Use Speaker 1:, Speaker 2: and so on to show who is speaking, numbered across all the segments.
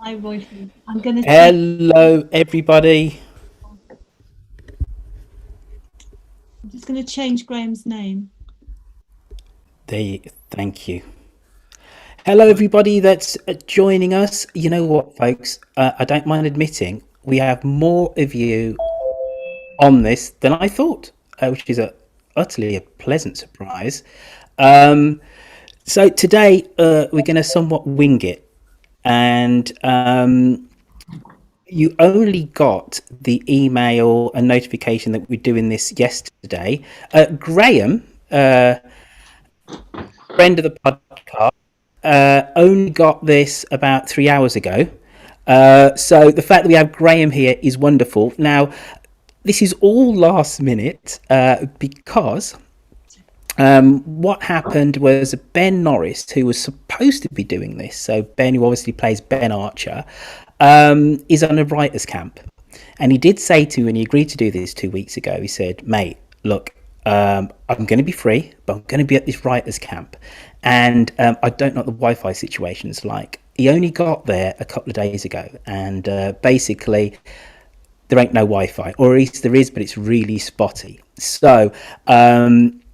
Speaker 1: Hi, Roifi. I'm going to change.
Speaker 2: Hello, everybody.
Speaker 1: I'm just going to change Graham's name.
Speaker 2: Thank you. Hello, everybody that's joining us. You know what, folks? I don't mind admitting we have more of you on this than I thought, which is utterly a pleasant surprise. Um, so today we're going to somewhat wing it, and you only got the email and notification that we're doing this yesterday. Graham, friend of the podcast, only got this about 3 hours ago. So the fact that we have Graham here is wonderful. Now, this is all last minute because what happened was Ben Norris, who was supposed to be doing this, so Ben, who obviously plays Ben Archer, is on a writer's camp. And he did say to, and he agreed to do this 2 weeks ago, he said, mate, look, I'm going to be free, but I'm going to be at this writer's camp. And I don't know what the Wi-Fi situation's like. He only got there a couple of days ago, and basically there ain't no Wi-Fi, or at least there is, but it's really spotty. So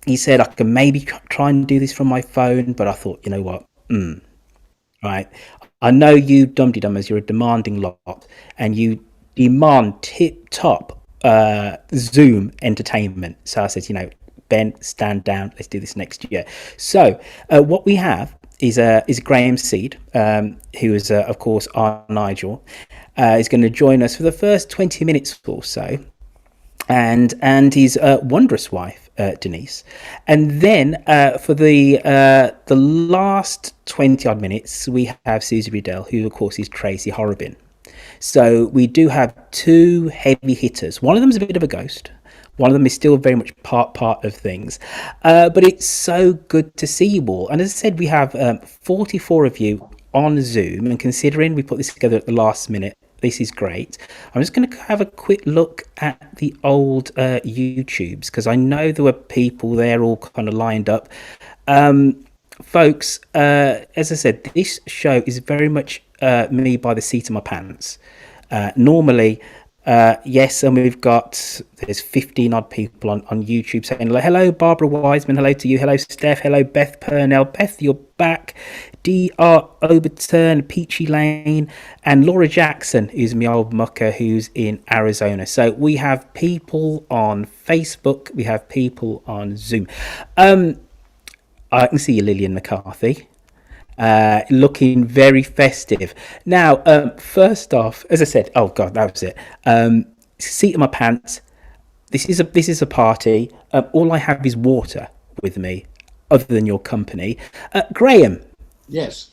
Speaker 2: he said I can maybe try and do this from my phone, but I thought, you know what, right? I know you Dumteedumers, you're a demanding lot, and you demand tip-top Zoom entertainment. So I said, Ben, stand down. Let's do this next year. So what we have is Graham Seed, who is, of course, our Nigel, is going to join us for the first 20 minutes or so, and his wondrous wife, Denise. And then for the last 20 odd minutes, we have Susie Riddell, who, of course, is Tracey Horrobin. So we do have two heavy hitters. One of them is a bit of a ghost. One of them is still very much part of things. But it's so good to see you all. And as I said, we have 44 of you on Zoom. And considering we put this together at the last minute, this is great. I'm just going to have a quick look at the old YouTubes, because I know there were people there all kind of lined up. Folks, as I said, this show is very much me by the seat of my pants. Normally, yes, and there's 15 odd people on YouTube saying hello, Barbara Wiseman, hello to you, hello Steph, hello Beth Purnell, Beth, you're back, DR Overturn, Peachy Lane, and Laura Jackson, who's my old mucker, who's in Arizona. So we have people on Facebook, we have people on Zoom. I can see you, Lillian McCarthy. Looking very festive. Now, first off, as I said, oh god, that was it. Seat of my pants. This is a party. All I have is water with me, other than your company. Graham.
Speaker 3: Yes.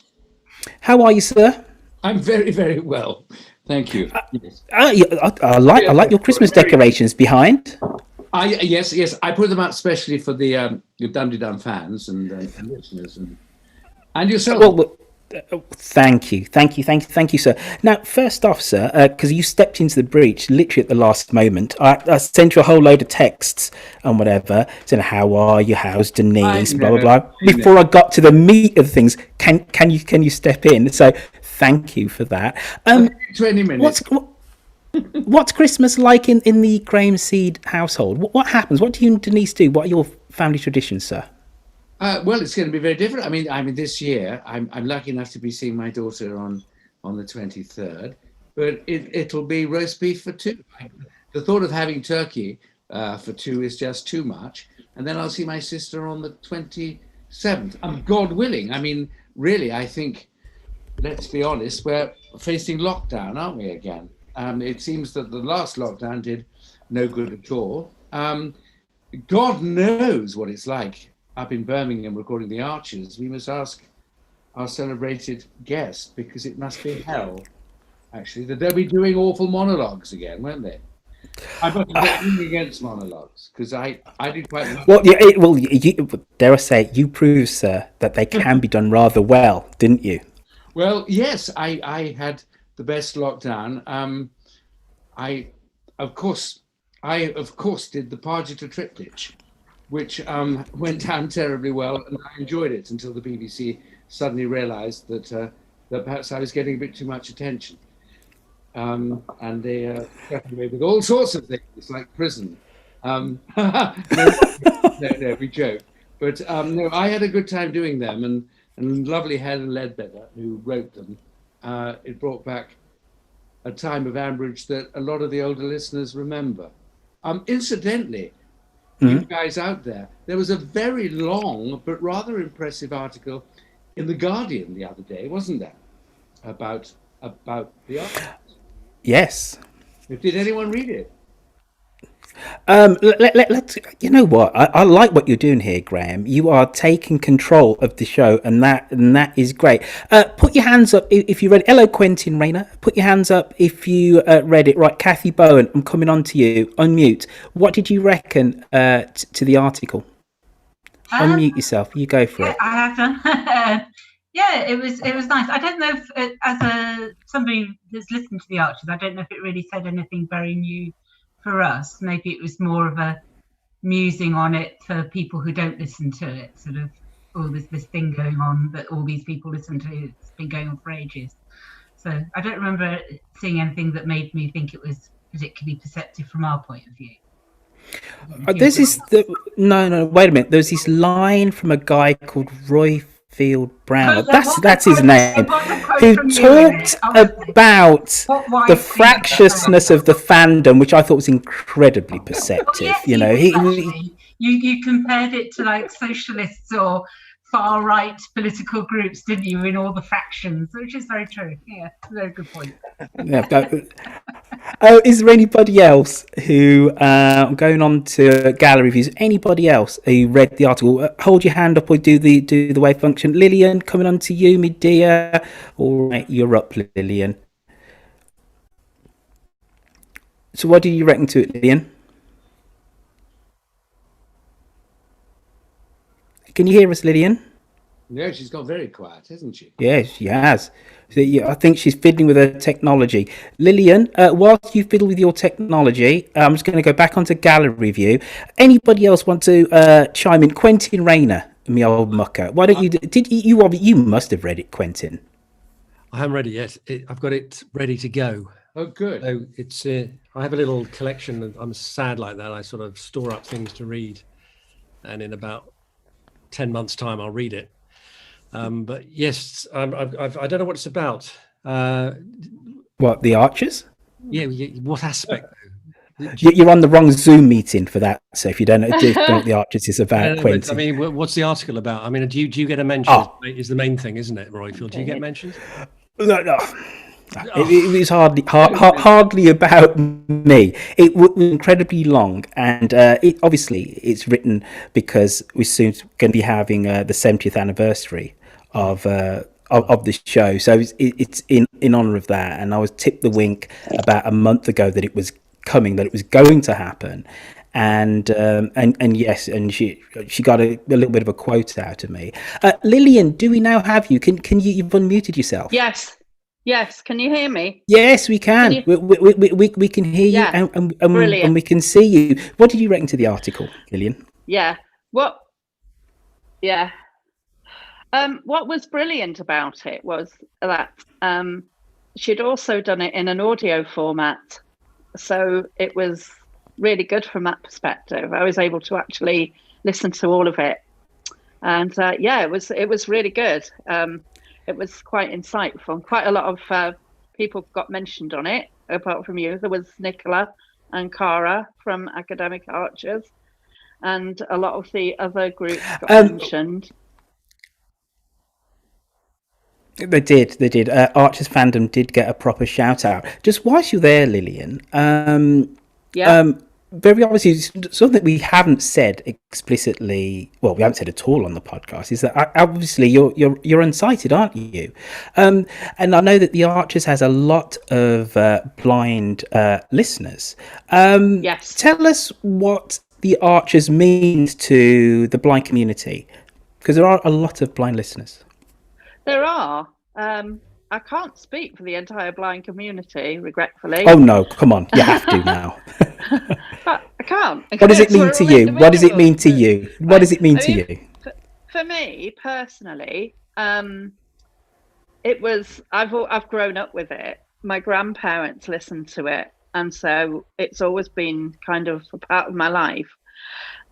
Speaker 2: How are you, sir?
Speaker 3: I'm very, very well. Thank you. Yes.
Speaker 2: I like your Christmas decorations behind.
Speaker 3: Yes. I put them out specially for the Dumteedum fans and listeners and yourself.
Speaker 2: Well, thank you, sir. Now, first off, sir, because you stepped into the breach literally at the last moment, I sent you a whole load of texts and whatever, saying how are you, how's Denise, blah blah blah. Before I got to the meat of things, can you step in? So thank you for that.
Speaker 3: 20 minutes.
Speaker 2: What's Christmas like in the Graham Seed household? What happens? What do you and Denise do? What are your family traditions, sir?
Speaker 3: Well, it's going to be very different. I mean, this year I'm lucky enough to be seeing my daughter on the 23rd, but it'll be roast beef for two. The thought of having turkey for two is just too much, and then I'll see my sister on the 27th. God willing. I mean, really, I think. Let's be honest, we're facing lockdown, aren't we? Again, it seems that the last lockdown did no good at all. God knows what it's like up in Birmingham recording The Archers. We must ask our celebrated guest, because it must be hell, actually, that they'll be doing awful monologues again, won't they? I must be against monologues, because I do quite
Speaker 2: well. Yeah, you, dare I say, you proved, sir, that they can be done rather well, didn't you?
Speaker 3: Well, yes, I had the best lockdown. I of course did the Pargeter triptych, which went down terribly well, and I enjoyed it until the BBC suddenly realised that that perhaps I was getting a bit too much attention. And they threatened me with all sorts of things, like prison. No, we joke. But no, I had a good time doing them, and lovely Helen Ledbetter, who wrote them. It brought back a time of Ambridge that a lot of the older listeners remember. Incidentally, you guys out there, there was a very long but rather impressive article in The Guardian the other day, wasn't there? About the article.
Speaker 2: Yes.
Speaker 3: Did anyone read it?
Speaker 2: Let's. You know what? I like what you're doing here, Graham. You are taking control of the show, and that is great. Put your hands up if you read. Hello, Quentin Rayner. Put your hands up if you read it. Right, Kathy Bowen. I'm coming on to you. Unmute. What did you reckon to the article? Unmute yourself. You go for it.
Speaker 4: I have done. Yeah, it was nice. I don't know if somebody that's listened to the Archers, I don't know if it really said anything very new for us. Maybe it was more of a musing on it for people who don't listen to it, sort of this thing going on that all these people listen to. It's been going on for ages. So I don't remember seeing anything that made me think it was particularly perceptive from our point of view.
Speaker 2: Wait a minute. There's this line from a guy called Roy Field Brown. That's his name. Who talked about the fractiousness of the fandom, which I thought was incredibly perceptive.
Speaker 4: You compared it to like socialists or far right political groups, didn't you, in all the factions, which is very true. Yeah, very good point.
Speaker 2: Is there anybody else who going on to gallery views? Anybody else who read the article? Hold your hand up or do the wave function. Lillian, coming on to you, my dear. All right, you're up, Lillian. So, what do you reckon to it, Lillian? Can you hear us, Lillian?
Speaker 3: No, she's got very quiet, hasn't she?
Speaker 2: Yes, she has. I think she's fiddling with her technology. Lillian, whilst you fiddle with your technology, I'm just going to go back onto gallery view. Anybody else want to chime in? Quentin Rayner, me old mucker. Why don't you? You must have read it, Quentin.
Speaker 5: I haven't read it yet. I've got it ready to go.
Speaker 3: Oh, good.
Speaker 5: So it's. I have a little collection. I'm sad like that. I sort of store up things to read, and in about 10 months' time, I'll read it. But yes, I don't know what it's about.
Speaker 2: What, the Archers?
Speaker 5: Yeah, what aspect?
Speaker 2: You're on the wrong Zoom meeting for that. So if you don't know what the Archers is about, Quentin.
Speaker 5: I mean, what's the article about? I mean, do you get a mention? Oh. Is the main thing, isn't it, Royfield? Do you get mentioned?
Speaker 2: No. It was hardly about me. It was incredibly long, and it's written because we're soon going to be having the 70th anniversary of the show, so it's in honor of that. And I was tipped the wink about a month ago that it was coming, that it was going to happen, and yes, and she got a little bit of a quote out of me. Lillian, do we now have you? Can you've unmuted yourself?
Speaker 6: Yes, can you hear me?
Speaker 2: Yes, we can. We can hear you, and we can see you. What did you reckon to the article, Lillian?
Speaker 6: What was brilliant about it was that she'd also done it in an audio format, so it was really good from that perspective. I was able to actually listen to all of it, and it was really good. It was quite insightful. Quite a lot of people got mentioned on it, apart from you. There was Nicola and Cara from Academic Archers, and a lot of the other groups got mentioned.
Speaker 2: They did. Archers fandom did get a proper shout out. Just whilst you're there, Lillian, very obviously something we haven't said explicitly, well, we haven't said at all on the podcast, is that obviously you're unsighted, aren't you? And I know that the Archers has a lot of blind listeners.
Speaker 6: Yes.
Speaker 2: Tell us what the Archers means to the blind community, because there are a lot of blind listeners.
Speaker 6: There are. I can't speak for the entire blind community, regretfully.
Speaker 2: Oh no, come on, you have to now.
Speaker 6: But I can't.
Speaker 2: What does it mean to you? What does it mean to you? What does it mean to you?
Speaker 6: For me personally, I've grown up with it. My grandparents listened to it, and so it's always been kind of a part of my life.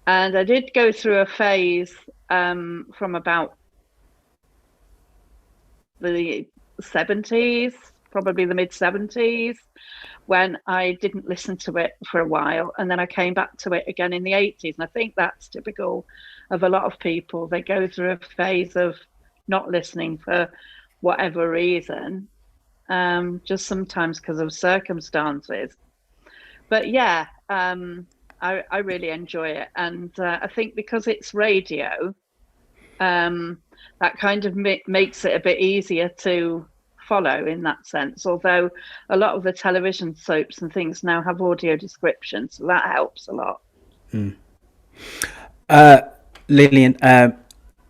Speaker 6: And I did go through a phase from about the 70s, probably the mid 70s, when I didn't listen to it for a while, and then I came back to it again in the 80s. And I think that's typical of a lot of people. They go through a phase of not listening for whatever reason, just sometimes because of circumstances. But yeah, I really enjoy it, and I think because it's radio, that kind of makes it a bit easier to follow in that sense. Although a lot of the television soaps and things now have audio descriptions, so that helps a lot.
Speaker 2: Lillian,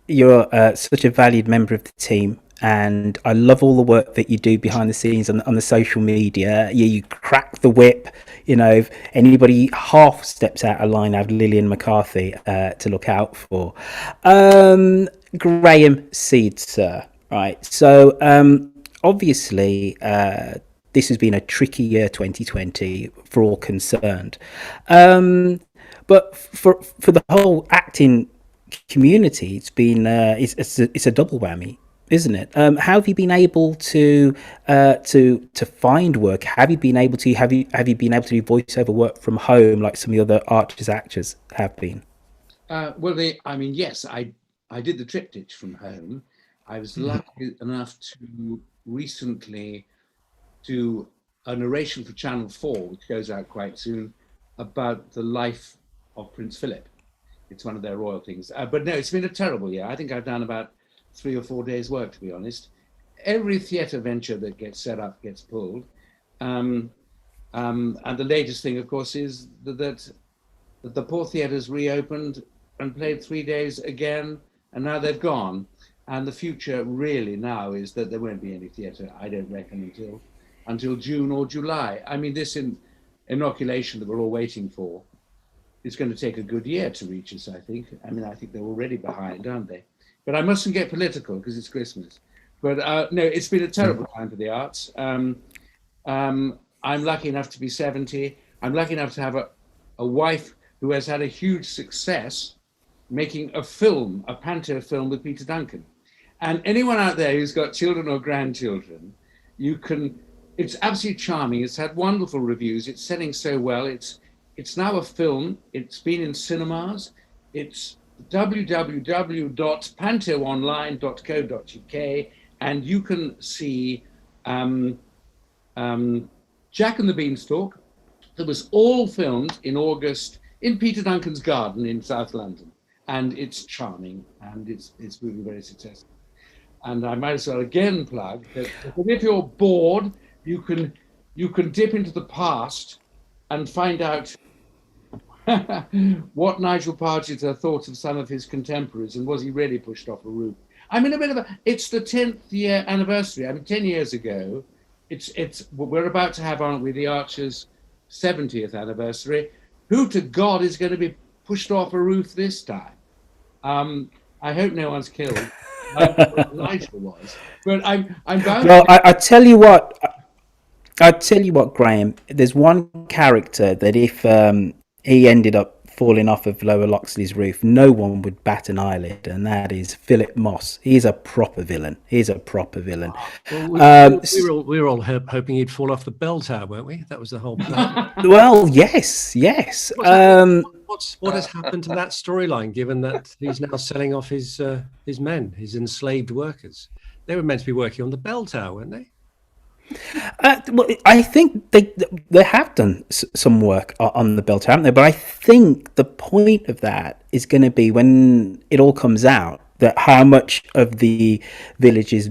Speaker 2: you're such a valued member of the team, and I love all the work that you do behind the scenes on the social media. You crack the whip. You know, if anybody half steps out of line, I have Lillian McCarthy to look out for. Graham Seed, sir. Right. So obviously, this has been a tricky year, 2020, for all concerned. But for the whole acting community, it's been it's a double whammy, isn't it? How have you been able to find work? Have you been able to do voiceover work from home like some of the other actors have been?
Speaker 3: Yes, I did the triptych from home. I was lucky enough to recently do a narration for Channel 4, which goes out quite soon, about the life of Prince Philip. It's one of their royal things. But no, it's been a terrible year. I think I've done about 3 or 4 days' work, to be honest. Every theatre venture that gets set up gets pulled. And the latest thing, of course, is that the poor theatres reopened and played 3 days again, and now they've gone. And the future really now is that there won't be any theatre, I don't reckon, until June or July. I mean, this inoculation that we're all waiting for is going to take a good year to reach us, I think. I mean, I think they're already behind, aren't they? But I mustn't get political because it's Christmas. But no, it's been a terrible time for the arts. I'm lucky enough to be 70. I'm lucky enough to have a wife who has had a huge success making a film, a panto film with Peter Duncan. And anyone out there who's got children or grandchildren, it's absolutely charming. It's had wonderful reviews. It's selling so well. It's now a film. It's been in cinemas. It's www.pantoonline.co.uk, and you can see Jack and the Beanstalk. That was all filmed in August in Peter Duncan's garden in South London, and it's charming and it's really very successful. And I might as well again plug that if you're bored, you can dip into the past and find out what Nigel Pargeter thought of some of his contemporaries, and was he really pushed off a roof? I mean, it's the 10th year anniversary. I mean, 10 years ago, we're about to have, aren't we, the Archers' 70th anniversary. Who to God is going to be pushed off a roof this time? I hope no one's killed. Nigel was, but I'm bound.
Speaker 2: Well, I tell you what, Graham. There's one character that if he ended up falling off of Lower Loxley's roof, no one would bat an eyelid, and that is Philip Moss. He's a proper villain.
Speaker 5: Well, we were all hoping he'd fall off the bell tower, weren't we? That was the whole plan.
Speaker 2: Well, yes.
Speaker 5: What has happened to that storyline, given that he's now selling off his men, his enslaved workers? They were meant to be working on the bell tower, weren't they?
Speaker 2: Well, I think they have done some work on the bell tower, haven't they? But I think the point of that is going to be when it all comes out, that how much of the village is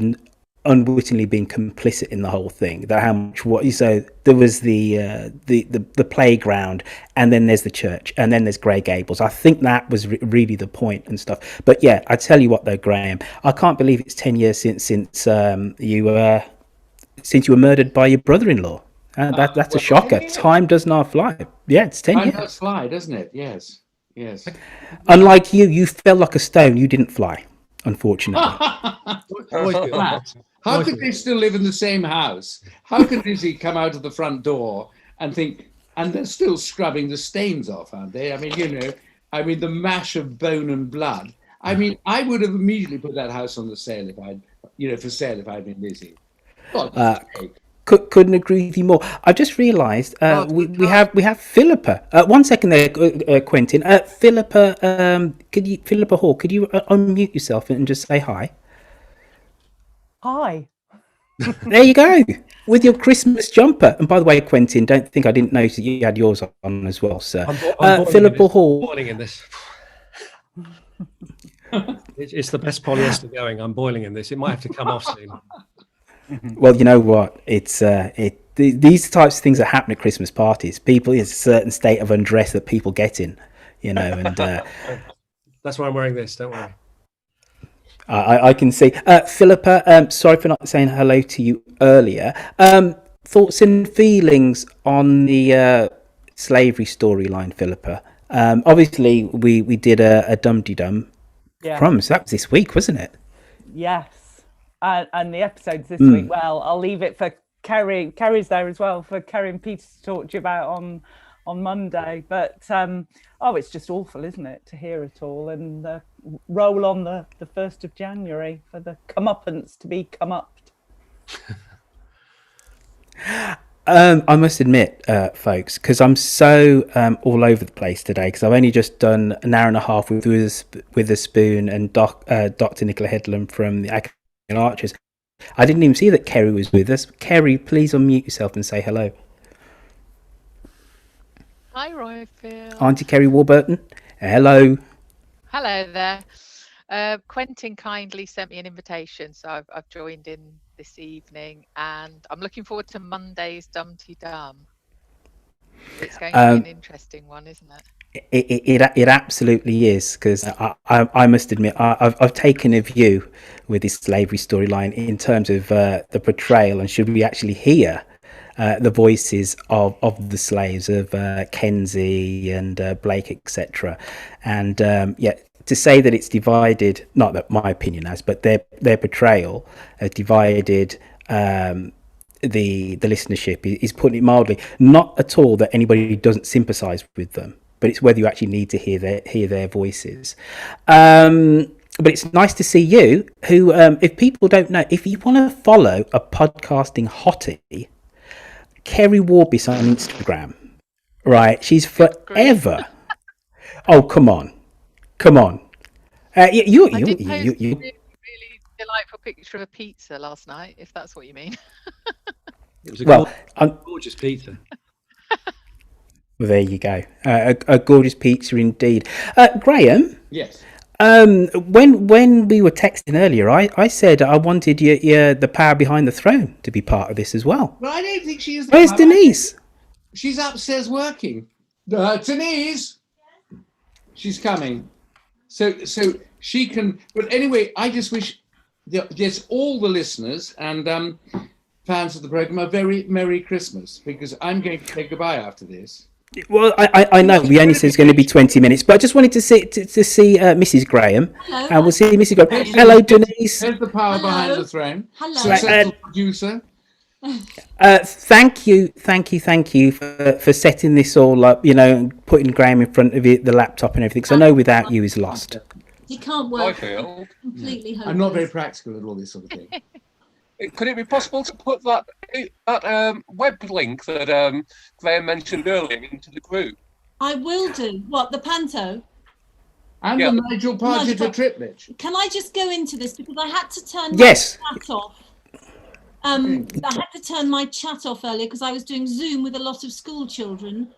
Speaker 2: unwittingly being complicit in the whole thing. That how much so there was the playground, and then there's the church, and then there's Grey Gables. I think that was really the point and stuff. But yeah, I tell you what though, Graham, I can't believe it's 10 years since you were murdered by your brother-in-law. That's a shocker. Time does not fly. Yeah, it's 10 years.
Speaker 3: Time does fly, doesn't it? Yes.
Speaker 2: Unlike you fell like a stone. You didn't fly, unfortunately.
Speaker 3: How could they still live in the same house? How could Lizzie come out of the front door and think, and they're still scrubbing the stains off, aren't they? I mean, the mash of bone and blood. I mean, I would have immediately put that house on the sale if I'd been Lizzie.
Speaker 2: Couldn't agree with you more. I've just realised we have Philippa. 1 second there, Quentin. Philippa Hall, could you unmute yourself and just say hi?
Speaker 7: Hi.
Speaker 2: There you go, with your Christmas jumper. And by the way, Quentin, don't think I didn't notice that you had yours on as well, sir.
Speaker 5: I'm
Speaker 2: Philippa Hall.
Speaker 5: Boiling in this. It's the best polyester going. I'm boiling in this. It might have to come off soon.
Speaker 2: Well, you know what? It's these types of things that happen at Christmas parties. People, it's a certain state of undress that people get in, and
Speaker 5: that's why I'm wearing this. Don't worry.
Speaker 2: I can see. Philippa, sorry for not saying hello to you earlier. Thoughts and feelings on the slavery storyline, Philippa? Obviously, we did a Dumteedum.
Speaker 7: Yeah.
Speaker 2: Crumbs. That was this week, wasn't it?
Speaker 7: Yes. And the episodes this week. Well, I'll leave it for Kerry. Kerry's there as well for Kerry and Peter to talk to you about on Monday. But it's just awful, isn't it, to hear it all and roll on the 1st of January for the comeuppance to be come upped.
Speaker 2: I must admit, folks, because I'm so all over the place today, because I've only just done an hour and a half with a spoon and Dr. Nicola Headlam from the Academy of Archers. I didn't even see that Kerry was with us. Kerry, please unmute yourself and say hello.
Speaker 8: Hi, Roy Phil.
Speaker 2: Auntie Kerry Warburton. Hello.
Speaker 8: Hello there. Quentin kindly sent me an invitation, so I've joined in this evening, and I'm looking forward to Monday's Dumteedum. It's going to be an interesting one, isn't it?
Speaker 2: It absolutely is, because I must admit I've taken a view with this slavery storyline in terms of the portrayal, and should we actually hear the voices of the slaves of Kenzie and Blake, etc. And to say that it's divided, not that my opinion has, but their portrayal has divided the listenership is putting it mildly. Not at all that anybody doesn't sympathise with them, but it's whether you actually need to hear their voices. But it's nice to see you, who, if people don't know, if you want to follow a podcasting hottie, Kerry Warbis on Instagram, right? She's forever. Oh, come on.
Speaker 8: I did post a really delightful picture of a pizza last night, if that's what you mean.
Speaker 5: It was a gorgeous pizza.
Speaker 2: Well, there you go. A gorgeous pizza indeed. Graham?
Speaker 3: Yes.
Speaker 2: When we were texting earlier, I said I wanted the power behind the throne to be part of this as well.
Speaker 3: Well, I don't think she is.
Speaker 2: Where's Denise?
Speaker 3: She's upstairs working. Denise! She's coming. So she can... But anyway, I just wish all the listeners and fans of the program a very Merry Christmas, because I'm going to say goodbye after this.
Speaker 2: Well, I know we only said it's going to be 20 minutes, but I just wanted to see Mrs. Graham.
Speaker 1: Hello.
Speaker 2: And we'll see Mrs. Graham. Hello, Denise.
Speaker 3: There's the power
Speaker 1: Hello.
Speaker 3: behind the throne.
Speaker 1: Hello.
Speaker 3: Successful producer.
Speaker 2: Thank you for setting this all up, and putting Graham in front of the laptop and everything, because I know without you he's lost.
Speaker 1: He can't work.
Speaker 9: I feel.
Speaker 1: Completely hopeless.
Speaker 3: I'm not very practical at all this sort of thing.
Speaker 9: Could it be possible to put that web link that Graham mentioned earlier into the group?
Speaker 1: I will do. What, the panto?
Speaker 3: And
Speaker 9: Yeah.
Speaker 3: the Nigel Pargeter triplet.
Speaker 1: Can I just go into this, because I had to turn
Speaker 2: Yes.
Speaker 1: my chat off. I had to turn my chat off earlier because I was doing Zoom with a lot of school children.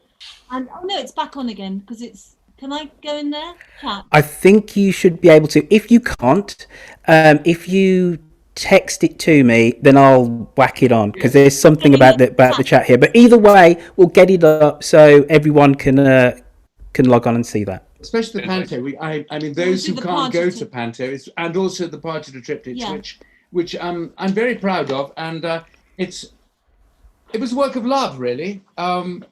Speaker 1: And oh no, it's back on again because it's. Can I go in there? Chat.
Speaker 2: I think you should be able to. If you can't, if you text it to me, then I'll whack it on, because there's something about the chat here. But either way, we'll get it up so everyone can log on and see that.
Speaker 3: Especially the panto. I mean, those who can't go to panto, and also the Pargeter triplets, which I'm very proud of, and it was a work of love, really, and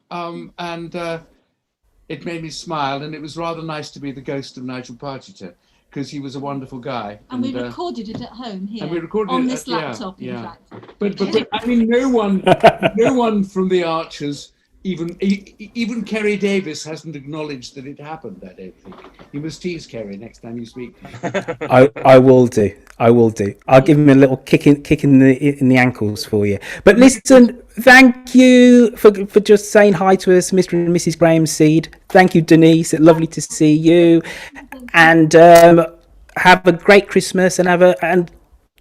Speaker 3: it made me smile, and it was rather nice to be the ghost of Nigel Pargeter. because he was a wonderful guy.
Speaker 1: And we recorded it at home here.
Speaker 3: And we recorded
Speaker 1: on
Speaker 3: it
Speaker 1: this laptop, in fact.
Speaker 3: But I mean, no one from the Archers, even Kerry Davis, hasn't acknowledged that it happened. I don't think. You must tease Kerry next time you speak.
Speaker 2: I will do. I'll give him a little kick in the ankles for you. But listen, thank you for just saying hi to us, Mr. and Mrs. Grahamseed. Thank you, Denise. It's lovely to see you. And have a great Christmas and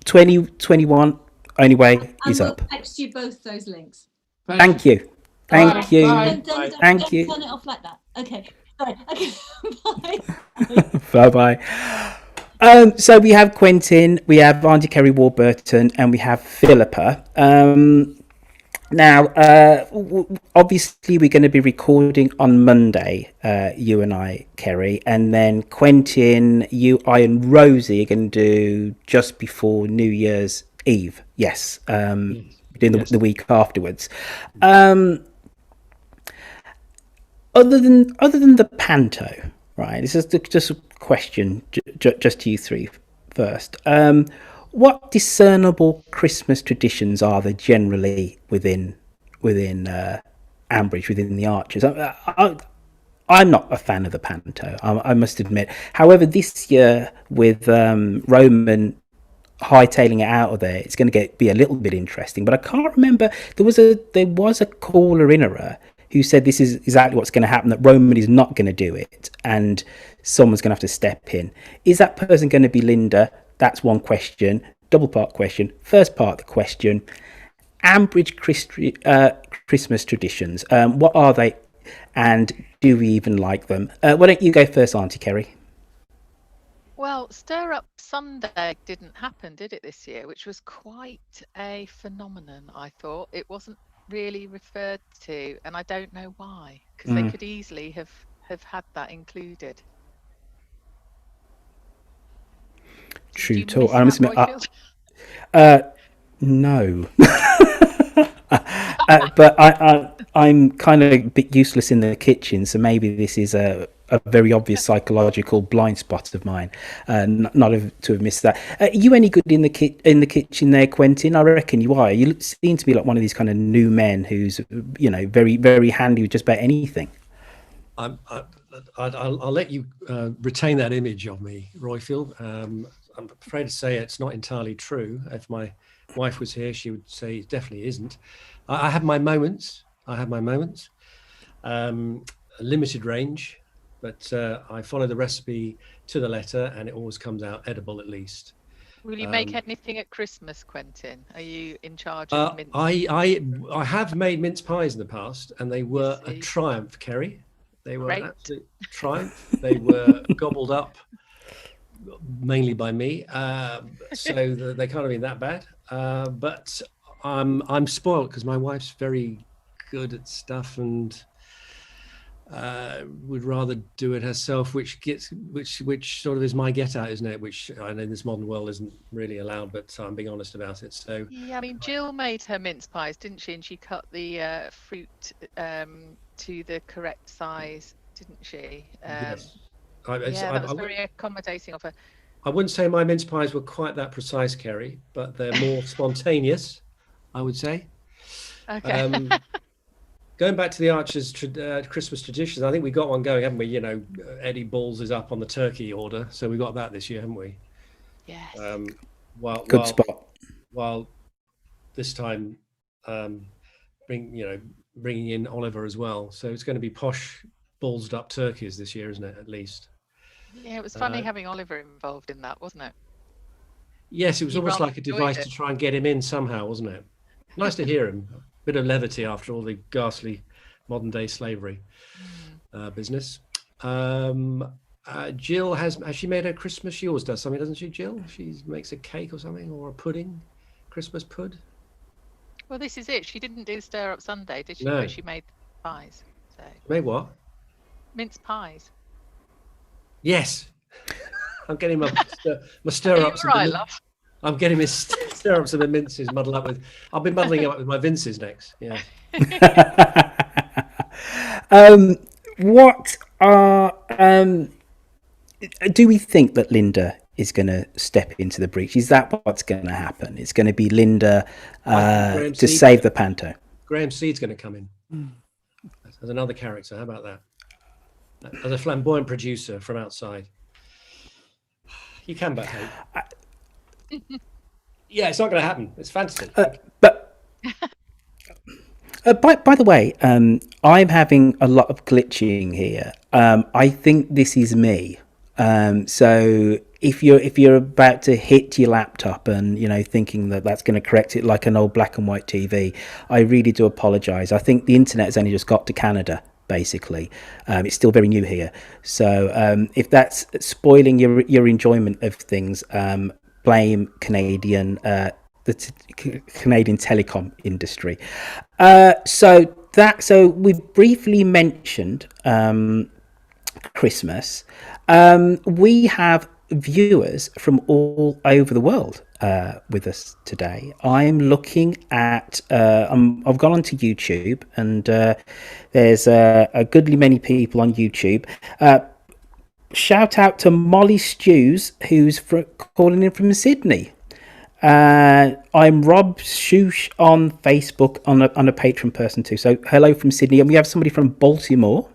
Speaker 2: 2021 anyway is up.
Speaker 1: We'll text you both those links.
Speaker 2: Thank you. Thank you.
Speaker 1: Thank you. Turn it off like that. Okay. Sorry. Okay.
Speaker 2: Bye. Bye. So we have Quentin, we have Auntie Kerry Warburton, and we have Philippa. Now, obviously, we're going to be recording on Monday, you and I, Kerry, and then Quentin, you, I, and Rosie are going to do just before New Year's Eve. Yes, doing the week afterwards. Other than the panto, right? This is just a question, just to you three first. What discernible Christmas traditions are there generally within Ambridge, within the Archers? I'm not a fan of the panto, I must admit. However, this year with Roman hightailing it out of there, it's going to be a little bit interesting. But I can't remember. There was a caller in her who said this is exactly what's going to happen, that Roman is not going to do it and someone's going to have to step in. Is that person going to be Linda? That's one question. Double part question. First part of the question, Ambridge Christmas traditions. What are they and do we even like them? Why don't you go first, Auntie Kerry?
Speaker 8: Well, Stir Up Sunday didn't happen, did it, this year, which was quite a phenomenon, I thought. It wasn't really referred to, and I don't know why, because they could easily have had that included.
Speaker 2: True talk. I must admit, no. But I'm kind of a bit useless in the kitchen, so maybe this is a very obvious psychological blind spot of mine, not to have missed that. Are you any good in the kitchen there, Quentin? I reckon you are. You seem to be like one of these kind of new men who's, very, very handy with just about anything.
Speaker 5: I'll let you retain that image of me, Royfield. I'm afraid to say it's not entirely true. If my wife was here, she would say it definitely isn't. I have my moments. Limited range, but I follow the recipe to the letter, and it always comes out edible at least.
Speaker 8: Will you make anything at Christmas, Quentin? Are you in charge of mince?
Speaker 5: I have made mince pies in the past, and they were a triumph, Kerry. They were an absolute triumph. They were gobbled up mainly by me, so they can't have been that bad. But I'm spoiled because my wife's very good at stuff and would rather do it herself, which sort of is my get out, isn't it? Which I know in this modern world isn't really allowed, but I'm being honest about it. So
Speaker 8: yeah, I mean, Jill made her mince pies, didn't she? And she cut the fruit to the correct size, didn't she?
Speaker 5: Yes.
Speaker 8: That was very accommodating of her.
Speaker 5: I wouldn't say my mince pies were quite that precise, Kerry, but they're more spontaneous, I would say.
Speaker 8: Okay.
Speaker 5: Going back to the Archers' Christmas traditions, I think we got one going, haven't we? Eddie Balls is up on the turkey order, so we got that this year, haven't we?
Speaker 8: Yes.
Speaker 2: Good spot.
Speaker 5: While this time, bringing in Oliver as well, so it's going to be posh, ballsed up turkeys this year, isn't it? At least.
Speaker 8: Yeah, it was funny having Oliver involved in that, wasn't it?
Speaker 5: Yes, it was almost like a device to try and get him in somehow, wasn't it? Nice to hear him. Bit of levity after all the ghastly modern day slavery business. Jill has she made her Christmas? She always does something, doesn't she, Jill? She makes a cake or something, or a pudding, Christmas pud.
Speaker 8: Well, this is it. She didn't do Stir Up Sunday, did she?
Speaker 5: No.
Speaker 8: But she made pies. So.
Speaker 5: Made what?
Speaker 8: Mince pies.
Speaker 5: Yes. I'm getting my stir ups.
Speaker 8: Right, love.
Speaker 5: I'm getting my stir ups and the minces muddled up with. I'll be muddling up with my Vinces next. Yeah.
Speaker 2: What are do we think that Linda is going to step into the breach? Is that what's going to happen? It's going to be Linda to save the panto.
Speaker 5: Graham Seed's going to come in as another character. How about that? As a flamboyant producer from outside. You can but hope. Yeah, it's not going to happen. It's fantasy.
Speaker 2: But by the way, I'm having a lot of glitching here. I think this is me. So if you're about to hit your laptop and thinking that that's going to correct it like an old black and white TV, I really do apologise. I think the internet has only just got to Canada. Basically, it's still very new here. So if that's spoiling your enjoyment of things, blame Canadian Canadian telecom industry. So we've briefly mentioned Christmas. We have viewers from all over the world with us today. I'm looking at I've gone onto YouTube, and there's a goodly many people on YouTube. Shout out to Molly Stews, who's calling in from Sydney. I'm Rob Shoosh on Facebook, on a patron person too. So hello from Sydney. And we have somebody from Baltimore,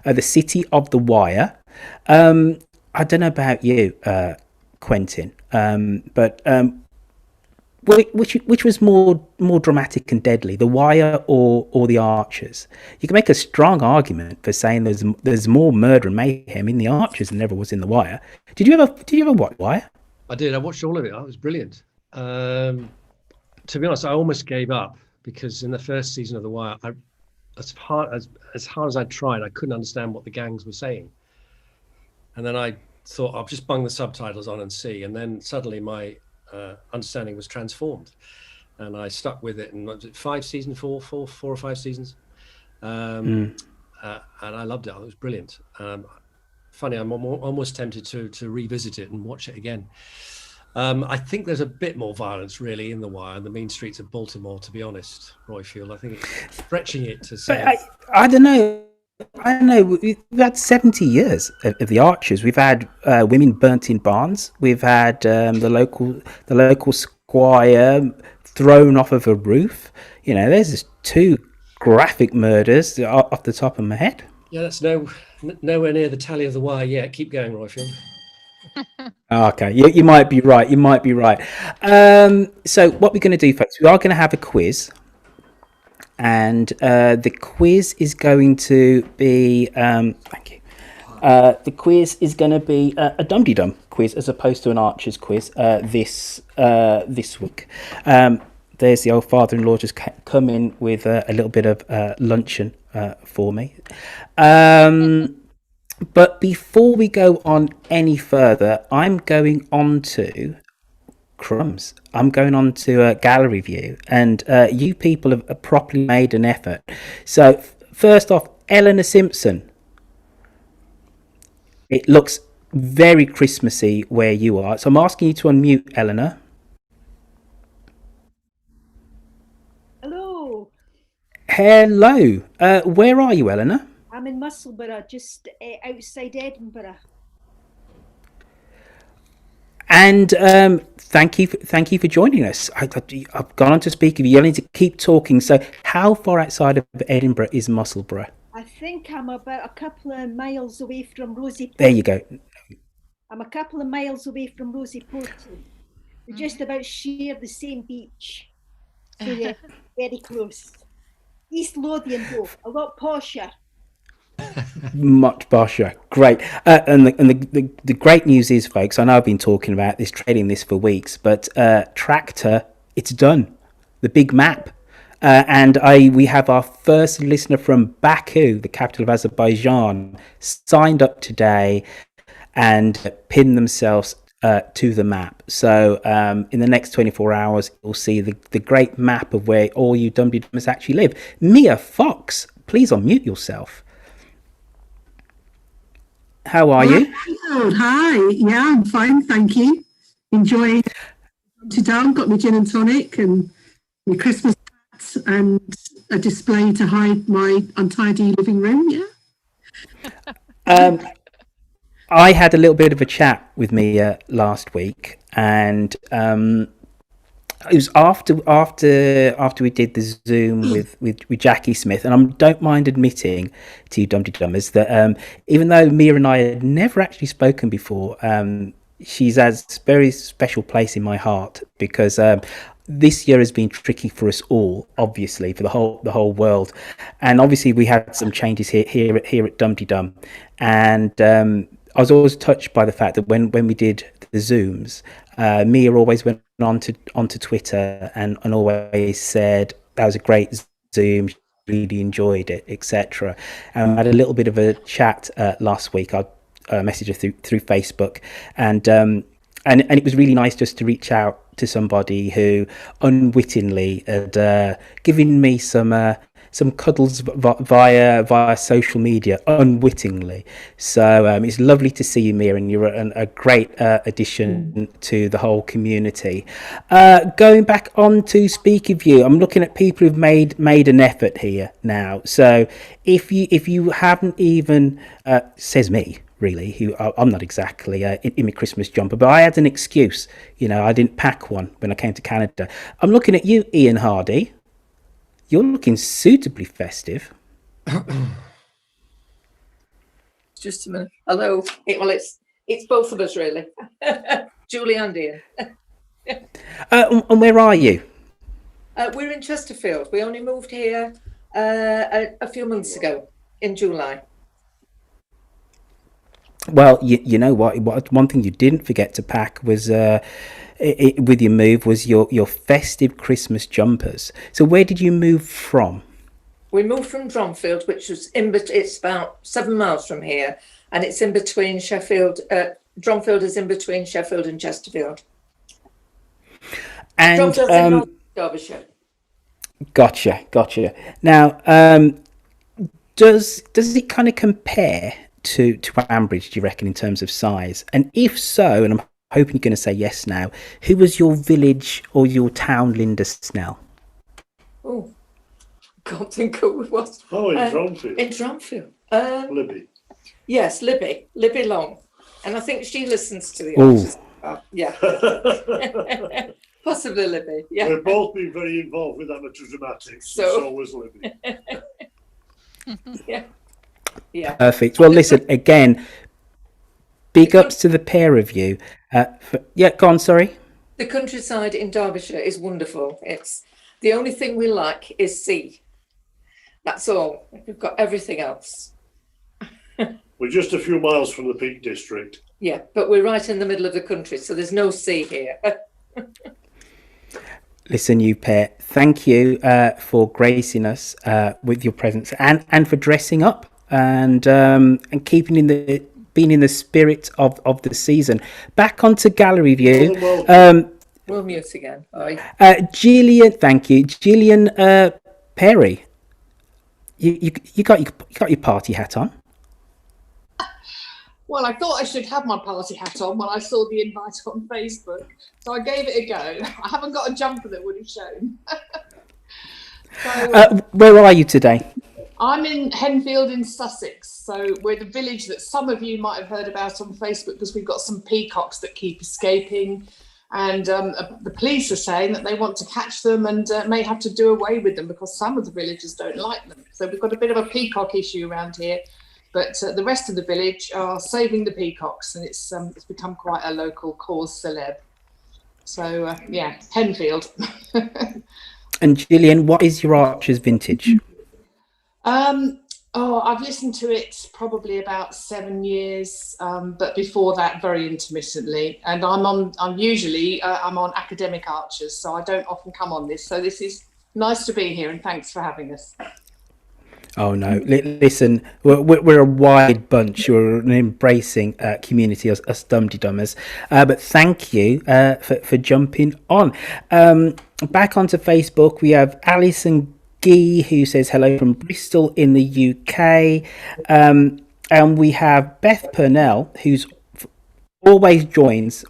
Speaker 2: the city of the wire. I don't know about you, Quentin, but which was more dramatic and deadly, The Wire or The Archers? You can make a strong argument for saying there's more murder and mayhem in The Archers than there ever was in The Wire. Did you ever watch Wire?
Speaker 5: I did. I watched all of it. It was brilliant. To be honest, I almost gave up because in the first season of The Wire, as hard as I tried, I couldn't understand what the gangs were saying. And then I thought, I'll just bung the subtitles on and see. And then suddenly my understanding was transformed. And I stuck with it. And was it 4 or 5 seasons? And I loved it. It was brilliant. Funny, I'm almost tempted to revisit it and watch it again. I think there's a bit more violence really in The Wire and the mean streets of Baltimore, to be honest, Royfield. I think it's stretching it to say.
Speaker 2: I don't know. We've had 70 years of The Archers. We've had women burnt in barns. We've had the local squire thrown off of a roof. There's just 2 graphic murders off the top of my head.
Speaker 5: Yeah, that's nowhere near the tally of The Wire yet. Keep going, Royfield.
Speaker 2: Okay, you might be right. So what we're going to do, folks, we are going to have a quiz. And the quiz is going to be thank you. The quiz is going to be a Dumteedum quiz as opposed to an Archer's quiz this week. There's the old father-in-law just come in with a little bit of luncheon for me. But before we go on any further, I'm going on to crumbs. I'm going on to a gallery view, and you people have properly made an effort. So first off, Eleanor Simpson. It looks very Christmassy where you are, so I'm asking you to unmute, Eleanor. Hello. Where are you, Eleanor?
Speaker 10: I'm in Musselburgh, just outside Edinburgh.
Speaker 2: And thank you for joining us. I've gone on to speak of you. You'll need to keep talking. So how far outside of Edinburgh is Musselburgh?
Speaker 10: I think I'm about a couple of miles away from Rosie Porty.
Speaker 2: There you go.
Speaker 10: I'm a couple of miles away from Rosie Porty. We just about share the same beach. So yeah, very close. East Lothian though, a lot posher.
Speaker 2: Much posher. Great. And the great news is, folks, I know I've been talking about this, trading this for weeks, but Tractor, it's done. The big map. And we have our first listener from Baku, the capital of Azerbaijan, signed up today and pinned themselves to the map. So in the next 24 hours, you'll see the great map of where all you Dumteedumers actually live. Mia Fox, please unmute yourself. How are you?
Speaker 11: Hi. Yeah, I'm fine, thank you. Enjoying Dumteedum, got my gin and tonic and my Christmas hats and a display to hide my untidy living room, yeah.
Speaker 2: I had a little bit of a chat with Mia last week, and it was after we did the Zoom with Jackie Smith, and I don't mind admitting to you, Dumteedumers, that even though Mia and I had never actually spoken before, she's has a very special place in my heart, because this year has been tricky for us all, obviously, for the whole world, and obviously we had some changes here at Dumteedum, and I was always touched by the fact that when we did the Zooms, Mia always went onto Twitter and always said that was a great Zoom, she really enjoyed it, etc. I had a little bit of a chat last week. I messaged her through Facebook, and it was really nice just to reach out to somebody who unwittingly had given me some cuddles via social media, unwittingly. So it's lovely to see you, Mia, and you're a great addition to the whole community. Going back on to Speak of You, I'm looking at people who've made an effort here now. So if you haven't even, says me, really, who I'm not exactly in my Christmas jumper, but I had an excuse. I didn't pack one when I came to Canada. I'm looking at you, Ian Hardy. You're looking suitably festive.
Speaker 12: Just a minute. Hello. Well, it's both of us, really. Julie and Ian.
Speaker 2: And where are you?
Speaker 12: We're in Chesterfield. We only moved here a few months ago, in July.
Speaker 2: Well, you know what? One thing you didn't forget to pack was with your move was your festive Christmas jumpers. So where did you move from?
Speaker 12: We moved from Drumfield, which was it's about 7 miles from here, and it's in between Sheffield. Drumfield is in between Sheffield and Chesterfield.
Speaker 2: And
Speaker 12: Drumfield's in North Derbyshire.
Speaker 2: Gotcha. Now, does it kind of compare to Ambridge, do you reckon, in terms of size? And if so, and I'm hoping you're going to say yes now, who was your village or your town, Linda Snell?
Speaker 12: Oh, can't think who it was.
Speaker 13: Oh, in Drumfield.
Speaker 12: In Drumfield.
Speaker 13: Libby.
Speaker 12: Yes, Libby Long. And I think she listens to the Archers. Yeah. Possibly Libby, yeah.
Speaker 13: We've both been very involved with amateur dramatics, so was Libby.
Speaker 12: Yeah.
Speaker 2: Perfect. Well, listen, again, big ups to the pair of you. Go on, sorry.
Speaker 12: The countryside in Derbyshire is wonderful. It's the only thing we lack is sea. That's all. We've got everything else.
Speaker 13: We're just a few miles from the Peak District.
Speaker 12: Yeah, but we're right in the middle of the country, so there's no sea here.
Speaker 2: Listen, you pair, thank you for gracing us with your presence and for dressing up and keeping being in the spirit of the season. Back onto gallery view.
Speaker 12: We'll mute again.
Speaker 2: Gillian, thank you, Gillian Perry. You got your party hat on.
Speaker 14: Well, I thought I should have my party hat on when I saw the invite on Facebook, so I gave it a go. I haven't got a jumper that would have shown.
Speaker 2: Where are you today?
Speaker 14: I'm in Henfield in Sussex, so we're the village that some of you might have heard about on Facebook because we've got some peacocks that keep escaping, and the police are saying that they want to catch them and may have to do away with them because some of the villagers don't like them. So we've got a bit of a peacock issue around here. But the rest of the village are saving the peacocks, and it's become quite a local cause celeb. So, Henfield.
Speaker 2: And Gillian, what is your Archer's vintage?
Speaker 14: I've listened to it probably about 7 years, but before that, very intermittently. And I'm on academic Archers, so I don't often come on this. So this is nice to be here, and thanks for having us.
Speaker 2: Oh no! Listen, we're a wide bunch. We're an embracing community, us Dumteedumers. But thank you for jumping on. Back onto Facebook, we have Alison Gee, who says hello from Bristol in the UK, and we have Beth Purnell, who's always joins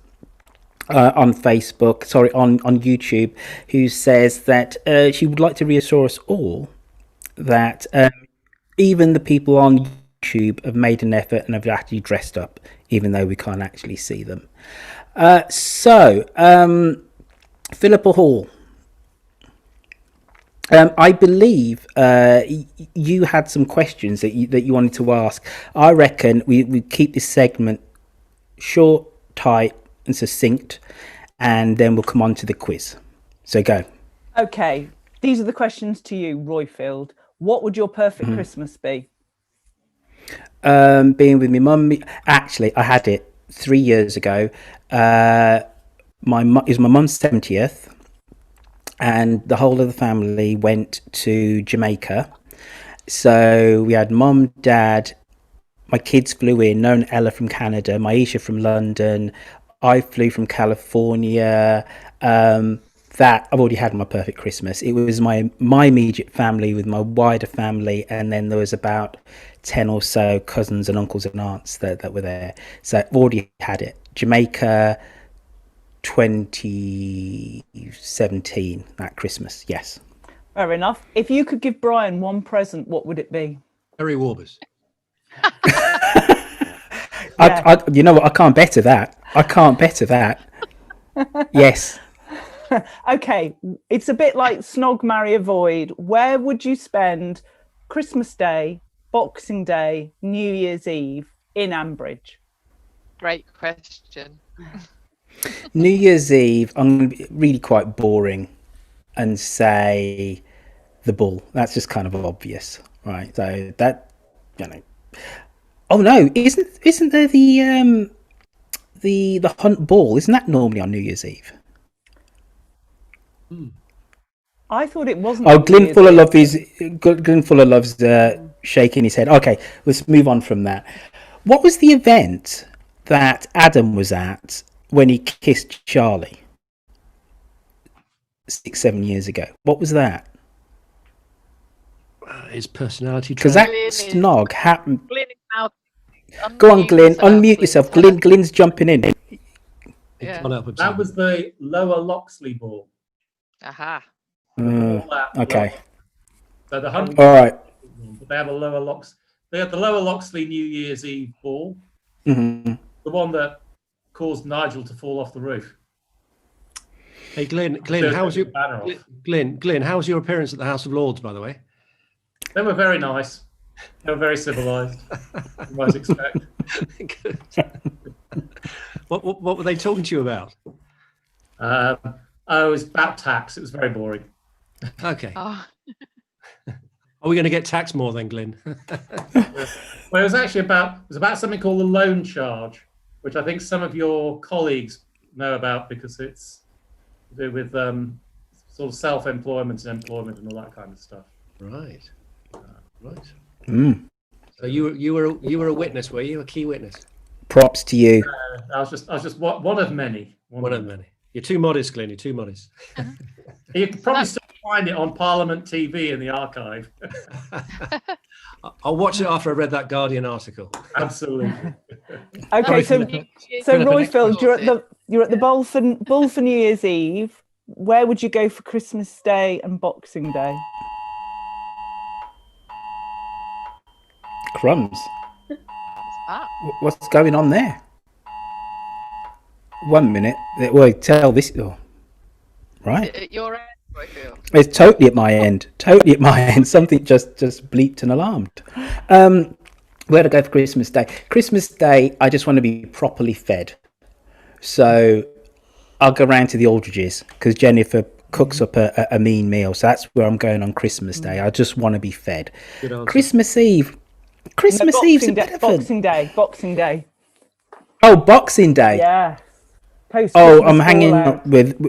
Speaker 2: on Facebook, on YouTube, who says that she would like to reassure us all that even the people on YouTube have made an effort and have actually dressed up even though we can't actually see them. Philippa Hall. I believe you had some questions that you wanted to ask. I reckon we keep this segment short, tight, and succinct, and then we'll come on to the quiz. So go.
Speaker 7: Okay, these are the questions to you, Royfield. What would your perfect Christmas be?
Speaker 2: Being with my mum. Actually, I had it 3 years ago. It was my mum's 70th. And the whole of the family went to Jamaica. So we had mum, dad, my kids flew in, Noah and Ella from Canada, Maisha from London, I flew from California. That I've already had my perfect Christmas. It was my immediate family with my wider family, and then there was about 10 or so cousins and uncles and aunts that were there. So I've already had it. Jamaica, 2017, that Christmas, yes.
Speaker 7: Fair enough. If you could give Brian one present, what would it be?
Speaker 5: Harry Warbers.
Speaker 2: You know what? I can't better that. Yes.
Speaker 7: Okay, it's a bit like Snog, Marry, Avoid. Where would you spend Christmas Day, Boxing Day, New Year's Eve in Ambridge?
Speaker 8: Great question.
Speaker 2: New Year's Eve, I'm going to be really quite boring and say the Bull. That's just kind of obvious, right? So that, you know. Oh no, isn't there the Hunt Ball? Isn't that normally on New Year's Eve?
Speaker 7: I thought it wasn't.
Speaker 2: Oh, Glyn Fuller loves shaking his head. Okay, let's move on from that. What was the event that Adam was at when he kissed Charlie 6-7 years ago? What was that?
Speaker 5: His personality
Speaker 2: because
Speaker 5: trait.
Speaker 2: that snog happened.
Speaker 8: Glyn,
Speaker 2: go on, Glyn. Unmute yourself. Glyn's jumping in.
Speaker 8: Yeah.
Speaker 15: That was the Lower Loxley Ball.
Speaker 8: Aha.
Speaker 2: Okay.
Speaker 15: So the Hunt.
Speaker 2: All right.
Speaker 15: They have a Lower Lox. They had the Lower Loxley New Year's Eve Ball.
Speaker 2: Mm-hmm.
Speaker 15: The one that caused Nigel to fall off the roof.
Speaker 5: Hey, Glyn, how was your Glyn? How was your appearance at the House of Lords, by the way?
Speaker 15: They were very nice. They were very civilised. You might expect.
Speaker 5: What were they talking to you about?
Speaker 15: It was about tax. It was very boring.
Speaker 5: Okay.
Speaker 8: Oh.
Speaker 5: Are we going to get taxed more then, Glyn?
Speaker 15: Well, it was actually about something called the loan charge, which I think some of your colleagues know about because it's to do with sort of self-employment and employment and all that kind of stuff.
Speaker 5: Right. Right.
Speaker 2: Mm.
Speaker 5: So you were a witness, were you? A key witness?
Speaker 2: Props to you.
Speaker 15: I was just one of many.
Speaker 5: One of many. You're too modest, Glyn. You're too modest.
Speaker 15: You can probably still find it on Parliament TV in the archive.
Speaker 5: I'll watch it after I read that Guardian article.
Speaker 15: Absolutely.
Speaker 7: Okay, so Royfield, you're at the Bull for New Year's Eve. Where would you go for Christmas Day and Boxing Day?
Speaker 2: Crumbs.
Speaker 8: Ah.
Speaker 2: What's going on there? 1 minute. Well, tell this. Oh. Right.
Speaker 8: At your end, Royfield?
Speaker 2: It's totally at my end. Totally at my end. Something just bleeped and alarmed. Where to go for Christmas Day? Christmas Day, I just want to be properly fed. So I'll go round to the Aldridges because Jennifer cooks up a mean meal. So that's where I'm going on Christmas Day. I just want to be fed. Christmas Eve. Christmas Eve's a bit of
Speaker 7: Boxing Day.
Speaker 2: Oh, Boxing Day.
Speaker 7: Yeah.
Speaker 2: I'm hanging out with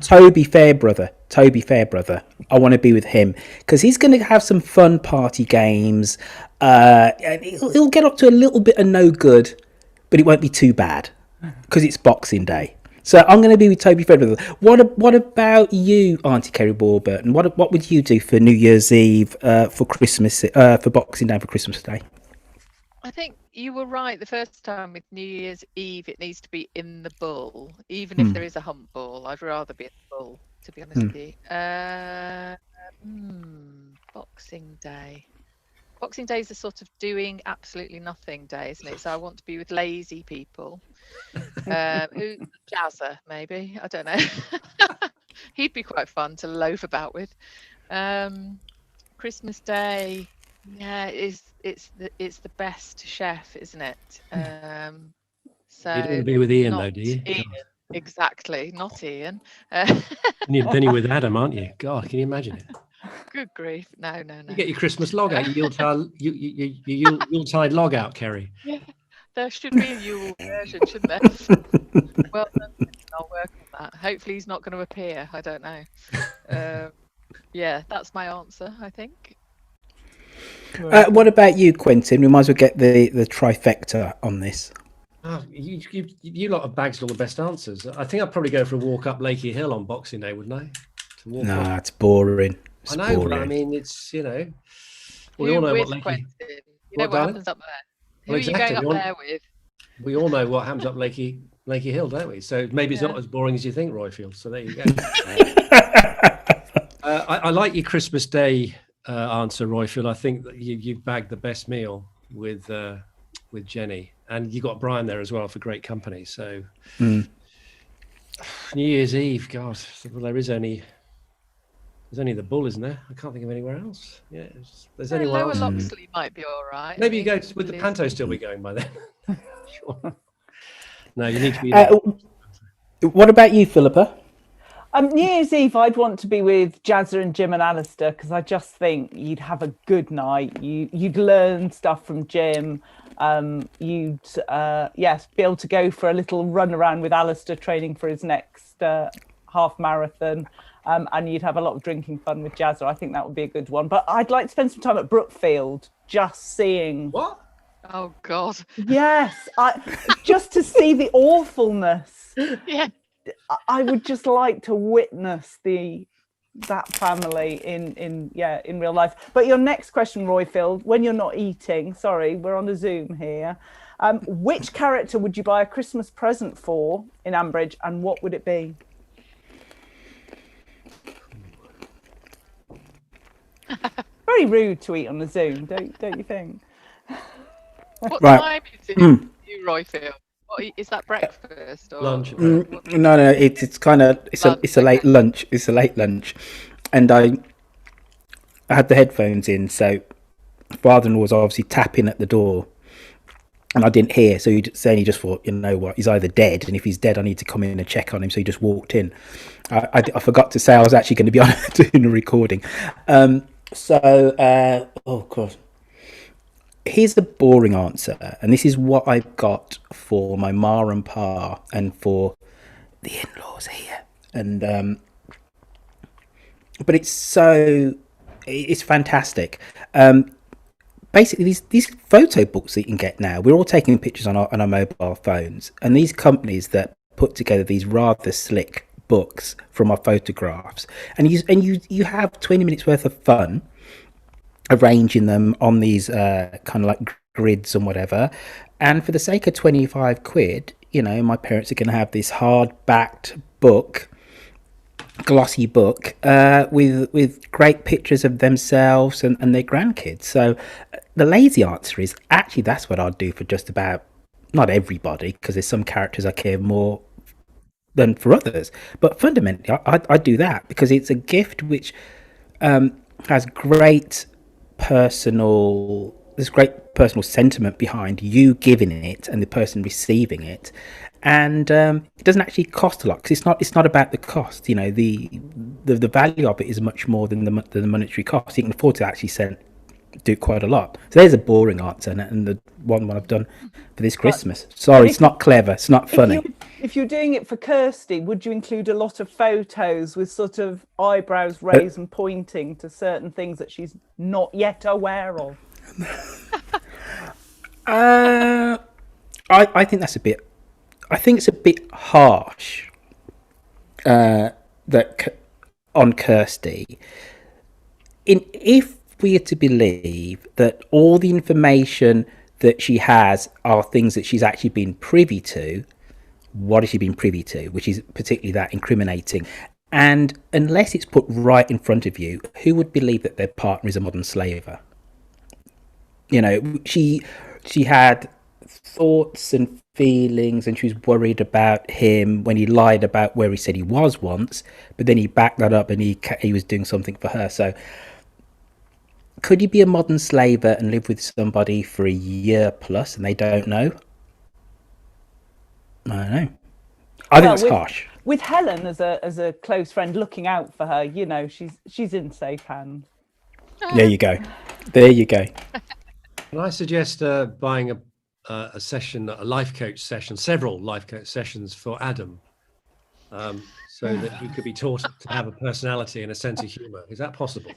Speaker 2: Toby Fairbrother. I want to be with him because he's going to have some fun party games. And he'll get up to a little bit of no good, but it won't be too bad because it's Boxing Day. So I'm going to be with Toby Fairbrother. What about you, Auntie Kerry Warburton? What would you do for New Year's Eve, for Christmas, for Boxing Day, for Christmas Day?
Speaker 8: I think you were right the first time with New Year's Eve. It needs to be in the Bull, even if there is a hump ball. I'd rather be in the Bull, to be honest with you. Boxing Day. Boxing Day is a sort of doing absolutely nothing day, isn't it? So I want to be with lazy people. Who Jazzer, maybe, I don't know. He'd be quite fun to loaf about with. Christmas Day, yeah, it's the best chef, isn't it? So
Speaker 5: You don't want to be with Ian,
Speaker 8: not
Speaker 5: though, do you?
Speaker 8: Ian, exactly, not Ian.
Speaker 5: Then you're with Adam, aren't you? God, can you imagine it?
Speaker 8: Good grief! No.
Speaker 5: You get your Christmas log out, your Yuletide log out, Kerry.
Speaker 8: Yeah, there should be a Yule version, shouldn't there? Well done. I'll work on that. Hopefully he's not going to appear. I don't know. Yeah, that's my answer, I think.
Speaker 2: What about you, Quentin? We might as well get the trifecta on this.
Speaker 5: Oh, you lot have bagged all the best answers. I think I'd probably go for a walk up Lakey Hill on Boxing Day, wouldn't I?
Speaker 2: Nah, it's boring.
Speaker 5: I know, but I mean, it's, you know, we all know what Lakey...
Speaker 8: Quentin? You know what happens up there? Who are you going up there with?
Speaker 5: We all know what happens up Lakey Hill, don't we? So maybe it's not as boring as you think, Royfield. So there you go. I like your Christmas Day answer, Royfield. I think that you've bagged the best meal with Jenny, and you got Brian there as well for great company. So New Year's Eve, God, well, there's only the Bull, isn't there? I can't think of anywhere else. Yeah, there's anywhere
Speaker 8: Lower
Speaker 5: else.
Speaker 8: Loxley might be all right.
Speaker 5: Maybe you go with the Panto still be going by then. Sure. No, you need to be.
Speaker 2: What about you, Philippa?
Speaker 7: New Year's Eve, I'd want to be with Jazza and Jim and Alistair, because I just think you'd have a good night. You'd learn stuff from Jim. You'd be able to go for a little run around with Alistair training for his next half marathon. And you'd have a lot of drinking fun with Jazza. I think that would be a good one. But I'd like to spend some time at Brookfield, just seeing.
Speaker 5: What?
Speaker 8: Oh God.
Speaker 7: Yes, just to see the awfulness.
Speaker 8: Yeah.
Speaker 7: I would just like to witness that family in real life. But your next question, Royfield, when you're not eating, sorry, we're on a Zoom here. Which character would you buy a Christmas present for in Ambridge, and what would it be? Very rude to eat on the Zoom, don't you think?
Speaker 8: What
Speaker 2: Right.
Speaker 8: time is it, you, Royfield? Is that breakfast or
Speaker 5: lunch?
Speaker 2: No, it's kind of it's a late lunch. It's a late lunch, and I had the headphones in, so father-in-law was obviously tapping at the door, and I didn't hear. So he just thought, you know what, he's either dead, and if he's dead, I need to come in and check on him. So he just walked in. I forgot to say I was actually going to be on doing a recording. Oh God. Here's the boring answer, and this is what I've got for my ma and pa and for the in-laws here. And but it's fantastic. Basically, these photo books that you can get now, we're all taking pictures on our mobile phones, and these companies that put together these rather slick books from our photographs, and you have 20 minutes worth of fun arranging them on these kind of like grids and whatever, and for the sake of 25 quid, you know, my parents are going to have this hard-backed book, glossy book, with great pictures of themselves and their grandkids. So the lazy answer is actually that's what I'd do for just about, not everybody, because there's some characters I care more than for others, but fundamentally I do that because it's a gift which has great personal sentiment behind you giving it and the person receiving it, and it doesn't actually cost a lot, because it's not about the cost. You know, the value of it is much more than the monetary cost. You can afford to actually do quite a lot. So there's a boring answer, and the one I've done for this Christmas. Sorry, it's not clever, it's not funny.
Speaker 7: If you're doing it for Kirsty, would you include a lot of photos with sort of eyebrows raised and pointing to certain things that she's not yet aware of?
Speaker 2: I think that's it's a bit harsh that on Kirsty. If we are to believe that all the information that she has are things that she's actually been privy to, what has she been privy to, which is particularly that incriminating? And unless it's put right in front of you, who would believe that their partner is a modern slaver? You know, she had thoughts and feelings, and she was worried about him when he lied about where he said he was once, but then he backed that up and he was doing something for her. So could you be a modern slaver and live with somebody for a year plus and they don't know? I don't know. I think it's harsh.
Speaker 7: With Helen as a close friend looking out for her, you know, she's in safe hands.
Speaker 2: There you go. There you go.
Speaker 5: Can I suggest buying a session, a life coach session, several life coach sessions for Adam, so that he could be taught to have a personality and a sense of humour? Is that possible?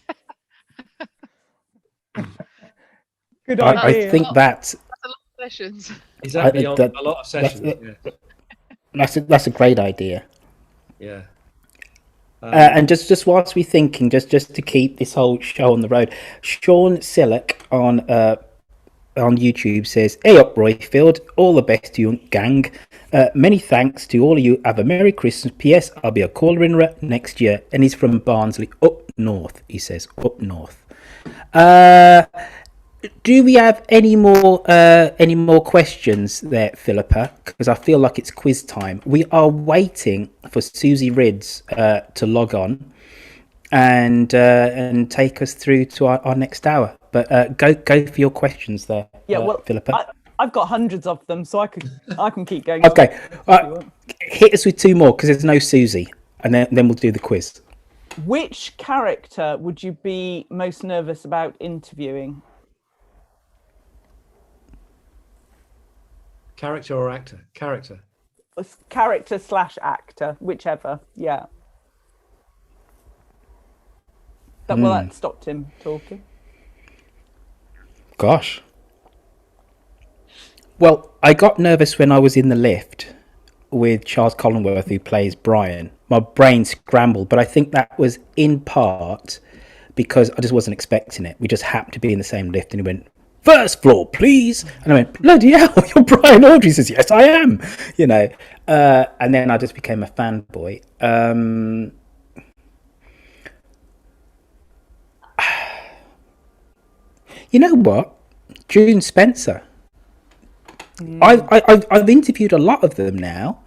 Speaker 7: Good idea.
Speaker 2: I think that's
Speaker 8: a lot of sessions.
Speaker 5: Is that beyond a lot of sessions?
Speaker 2: That's a great idea.
Speaker 5: Yeah.
Speaker 2: And just whilst we're thinking, just to keep this whole show on the road, Sean Sillock on YouTube says, "Hey up, Royfield, all the best to you, gang. Many thanks to all of you. Have a Merry Christmas. P.S. I'll be a caller in next year." And he's from Barnsley, up north. He says, up north. Do we have any more questions there, Philippa? Because I feel like it's quiz time. We are waiting for Susie Riddell to log on and take us through to our next hour. But go for your questions there.
Speaker 7: Yeah, well,
Speaker 2: Philippa.
Speaker 7: I've got hundreds of them, so I can keep going.
Speaker 2: Okay, hit us with two more because there's no Susie, and then we'll do the quiz.
Speaker 7: Which character would you be most nervous about interviewing?
Speaker 5: Character or actor? Character.
Speaker 7: Character/actor, whichever. Yeah. Well, that stopped him talking.
Speaker 2: Gosh. Well, I got nervous when I was in the lift with Charles Collingworth, who plays Brian. My brain scrambled, but I think that was in part because I just wasn't expecting it. We just happened to be in the same lift, and he went, "First floor, please." And I went, "Bloody hell, you're Brian Audrey." He says, "Yes, I am." You know, and then I just became a fanboy. You know what? June Spencer. I've interviewed a lot of them now,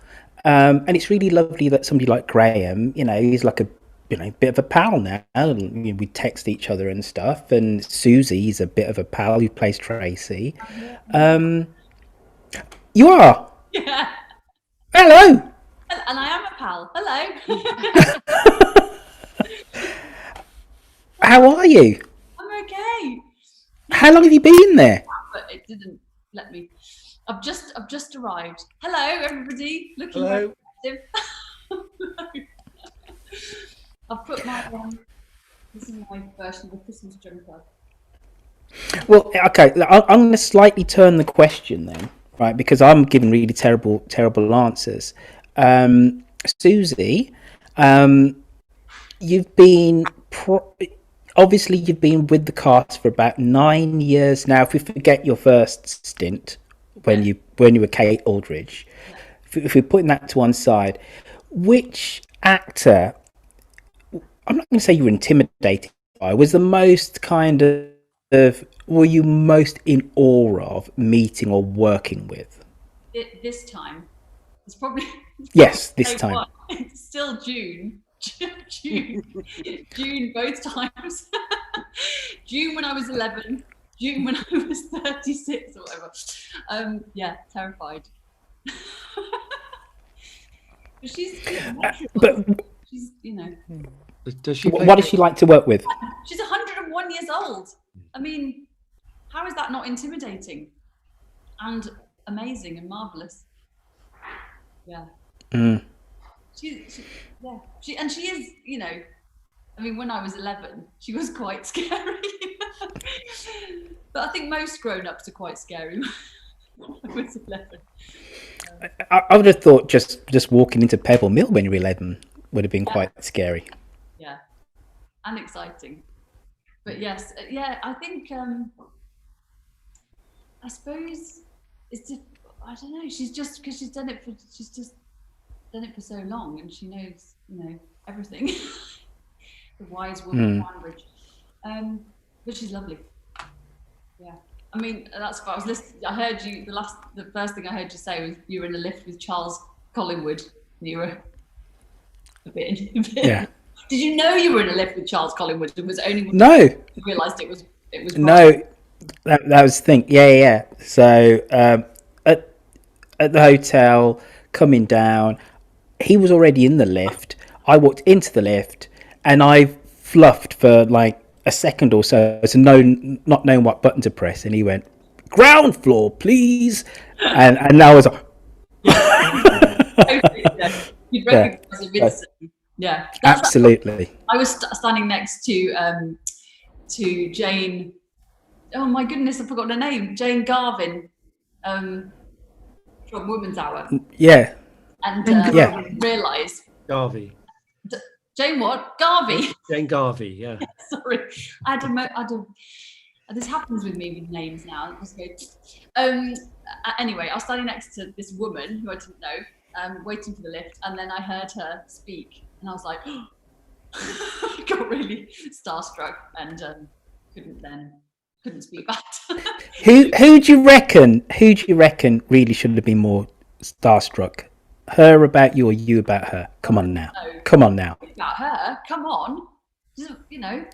Speaker 2: and it's really lovely that somebody like Graham, you know, he's like a bit of a pal now. We text each other and stuff. And Susie's a bit of a pal who plays Tracey. You are?
Speaker 1: Yeah.
Speaker 2: Hello.
Speaker 1: And I am a pal. Hello.
Speaker 2: How are you?
Speaker 1: I'm okay.
Speaker 2: How long have you been there?
Speaker 1: But it didn't let me. I've just arrived. Hello, everybody. Looking
Speaker 5: Hello.
Speaker 1: very festive. I've put my this is my version of the Christmas jumper.
Speaker 2: Well, okay, I'm going to slightly turn the question then, right? Because I'm giving really terrible answers. Susie, you've been obviously you've been with the cast for about 9 years now. If we forget your first stint when you were Kate Aldridge, if we're putting that to one side, which actor? I'm not going to say you were intimidated by. Was the most kind of were you most in awe of meeting or working with?
Speaker 1: This time, it's probably
Speaker 2: yes. This time,
Speaker 1: it's still June. June both times. June when I was 11. June when I was 36 or whatever. Yeah, terrified. But she's she's
Speaker 5: Does she?
Speaker 2: What does she like to work with?
Speaker 1: She's 101 years old. I mean, how is that not intimidating? And amazing and marvelous. Yeah. She is, I mean, when I was 11, she was quite scary. But I think most grown-ups are quite scary when I was 11.
Speaker 2: I would have thought just walking into Pebble Mill when you were 11 would have been quite scary.
Speaker 1: Yeah, and exciting. But yes, I think, I suppose it's just, I don't know, she's just, because she's done it for so long, and she knows, everything. The wise woman of Cambridge. But she's lovely. Yeah. I mean, that's what I was listening. I heard you. The first thing I heard you say was you were in a lift with Charles Collingwood. And you were a bit.
Speaker 2: Yeah.
Speaker 1: Did you know you were in a lift with Charles Collingwood? And was only when
Speaker 2: No.
Speaker 1: you realised it was.
Speaker 2: No, that was the thing. Yeah. So at the hotel, coming down, he was already in the lift. I walked into the lift, and I fluffed for like a second or so to not knowing what button to press, and he went, "Ground floor, please," and I was like,
Speaker 1: You'd recognise it, Vincent. Yeah,
Speaker 2: absolutely.
Speaker 1: I was standing next to Jane. Oh my goodness, I forgot her name. Jane Garvin, from Women's Hour.
Speaker 2: Yeah.
Speaker 1: And realised.
Speaker 5: Garvey.
Speaker 1: Jane what? Garvey.
Speaker 5: Jane Garvey. Yeah.
Speaker 1: Sorry, this happens with me with names now. It was good. Anyway, I was standing next to this woman who I didn't know, waiting for the lift, and then I heard her speak, and I was like, I got really starstruck, and couldn't speak back.
Speaker 2: Who do you reckon really should have been more starstruck? Her about you or you about her? Come on now.
Speaker 1: No.
Speaker 2: Come on now.
Speaker 1: About her? Come on. You know,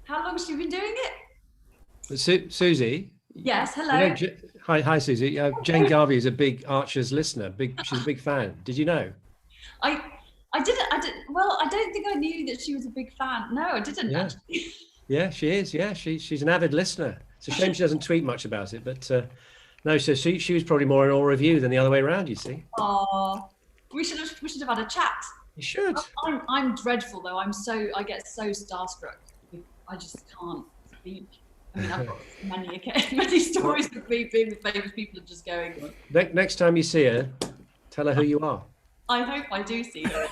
Speaker 1: how long has she been doing it?
Speaker 5: Susie?
Speaker 1: Yes, hello.
Speaker 5: Hi, Susie. Jane Garvey is a big Archers listener. She's a big fan. Did you know?
Speaker 1: I didn't. Well, I don't think I knew that she was a big fan. No, I didn't.
Speaker 5: Yeah.
Speaker 1: Actually.
Speaker 5: Yeah, she is. Yeah, she's an avid listener. It's a shame she doesn't tweet much about it, but no. So she was probably more in awe of you than the other way around. You see.
Speaker 1: Oh, we should have had a chat.
Speaker 5: You should.
Speaker 1: I'm dreadful though. I get so starstruck. I just can't speak. I mean, I've got many stories of me being with famous people and just going.
Speaker 5: Next time you see her, tell her who you are.
Speaker 1: I hope I do see her.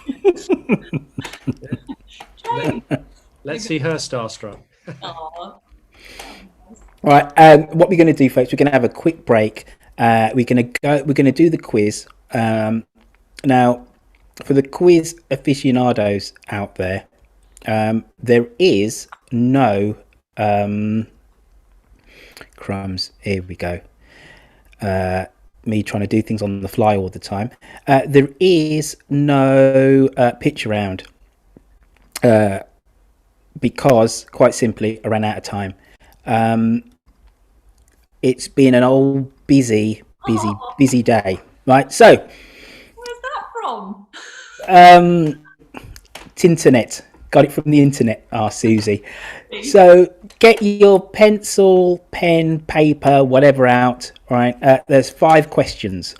Speaker 5: Let's see her starstruck.
Speaker 1: Aww.
Speaker 2: Right. What we're going to do, folks, we're going to have a quick break. We're going to do the quiz. Now, for the quiz aficionados out there, there is no crumbs. Here we go. Me trying to do things on the fly all the time. There is no pitch around because, quite simply, I ran out of time. It's been an old busy day. Right, so.
Speaker 1: Where's that from?
Speaker 2: Tinternet. Got it from the internet, Susie. So get your pencil, pen, paper, whatever out. Right, there's 5 questions.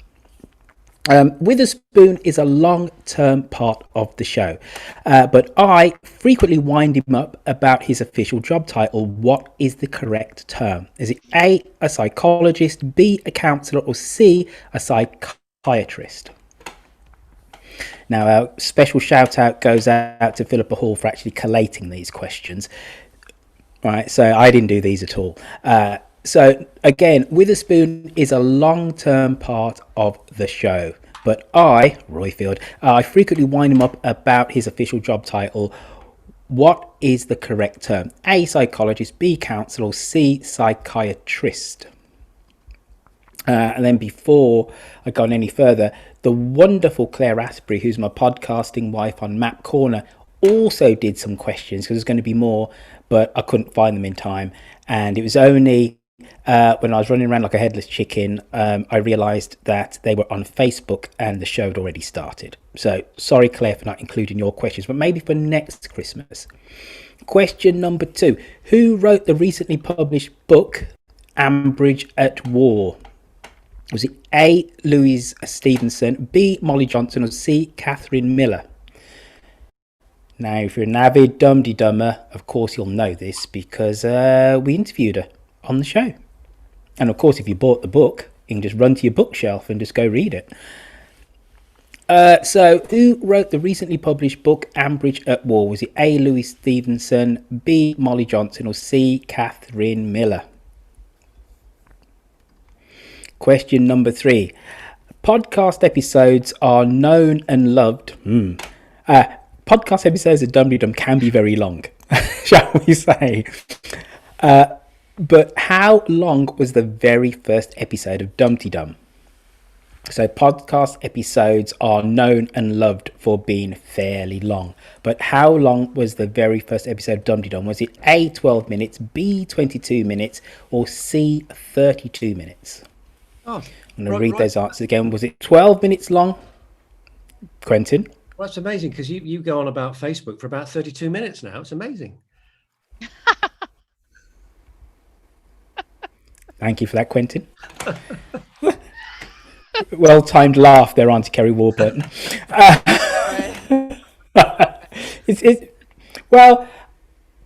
Speaker 2: Witherspoon is a long-term part of the show, but I frequently wind him up about his official job title. What is the correct term? Is it A, a psychologist, B, a counsellor, or C, a psychiatrist? Now, a special shout out goes out to Philippa Hall for actually collating these questions. Right, so I didn't do these at all. So again, Witherspoon is a long-term part of the show, but Royfield, I frequently wind him up about his official job title. What is the correct term? A, psychologist, B, counsellor, or C, psychiatrist? And then before I go on any further, the wonderful Claire Asprey, who's my podcasting wife on Map Corner, also did some questions because there's going to be more, but I couldn't find them in time. And it was only when I was running around like a headless chicken, I realised that they were on Facebook and the show had already started. So sorry, Claire, for not including your questions, but maybe for next Christmas. Question number 2. Who wrote the recently published book, Ambridge at War? Was it A, Louise Stevenson, B, Molly Johnson, or C, Catherine Miller? Now, if you're an avid Dumteedummer, of course you'll know this because we interviewed her on the show. And of course, if you bought the book, you can just run to your bookshelf and just go read it. So, who wrote the recently published book, Ambridge at War? Was it A, Louise Stevenson, B, Molly Johnson, or C, Catherine Miller? Question number 3. Podcast episodes are known and loved. Podcast episodes of Dumteedum can be very long, shall we say. But how long was the very first episode of Dumteedum? So podcast episodes are known and loved for being fairly long. But how long was the very first episode of Dumteedum? Was it A, 12 minutes, B, 22 minutes, or C, 32 minutes?
Speaker 5: Oh,
Speaker 2: I'm going to read those answers again. Was it 12 minutes long, Quentin?
Speaker 5: Well, that's amazing, because you go on about Facebook for about 32 minutes now. It's amazing.
Speaker 2: Thank you for that, Quentin. Well-timed laugh there, Auntie Kerry Warburton. Well,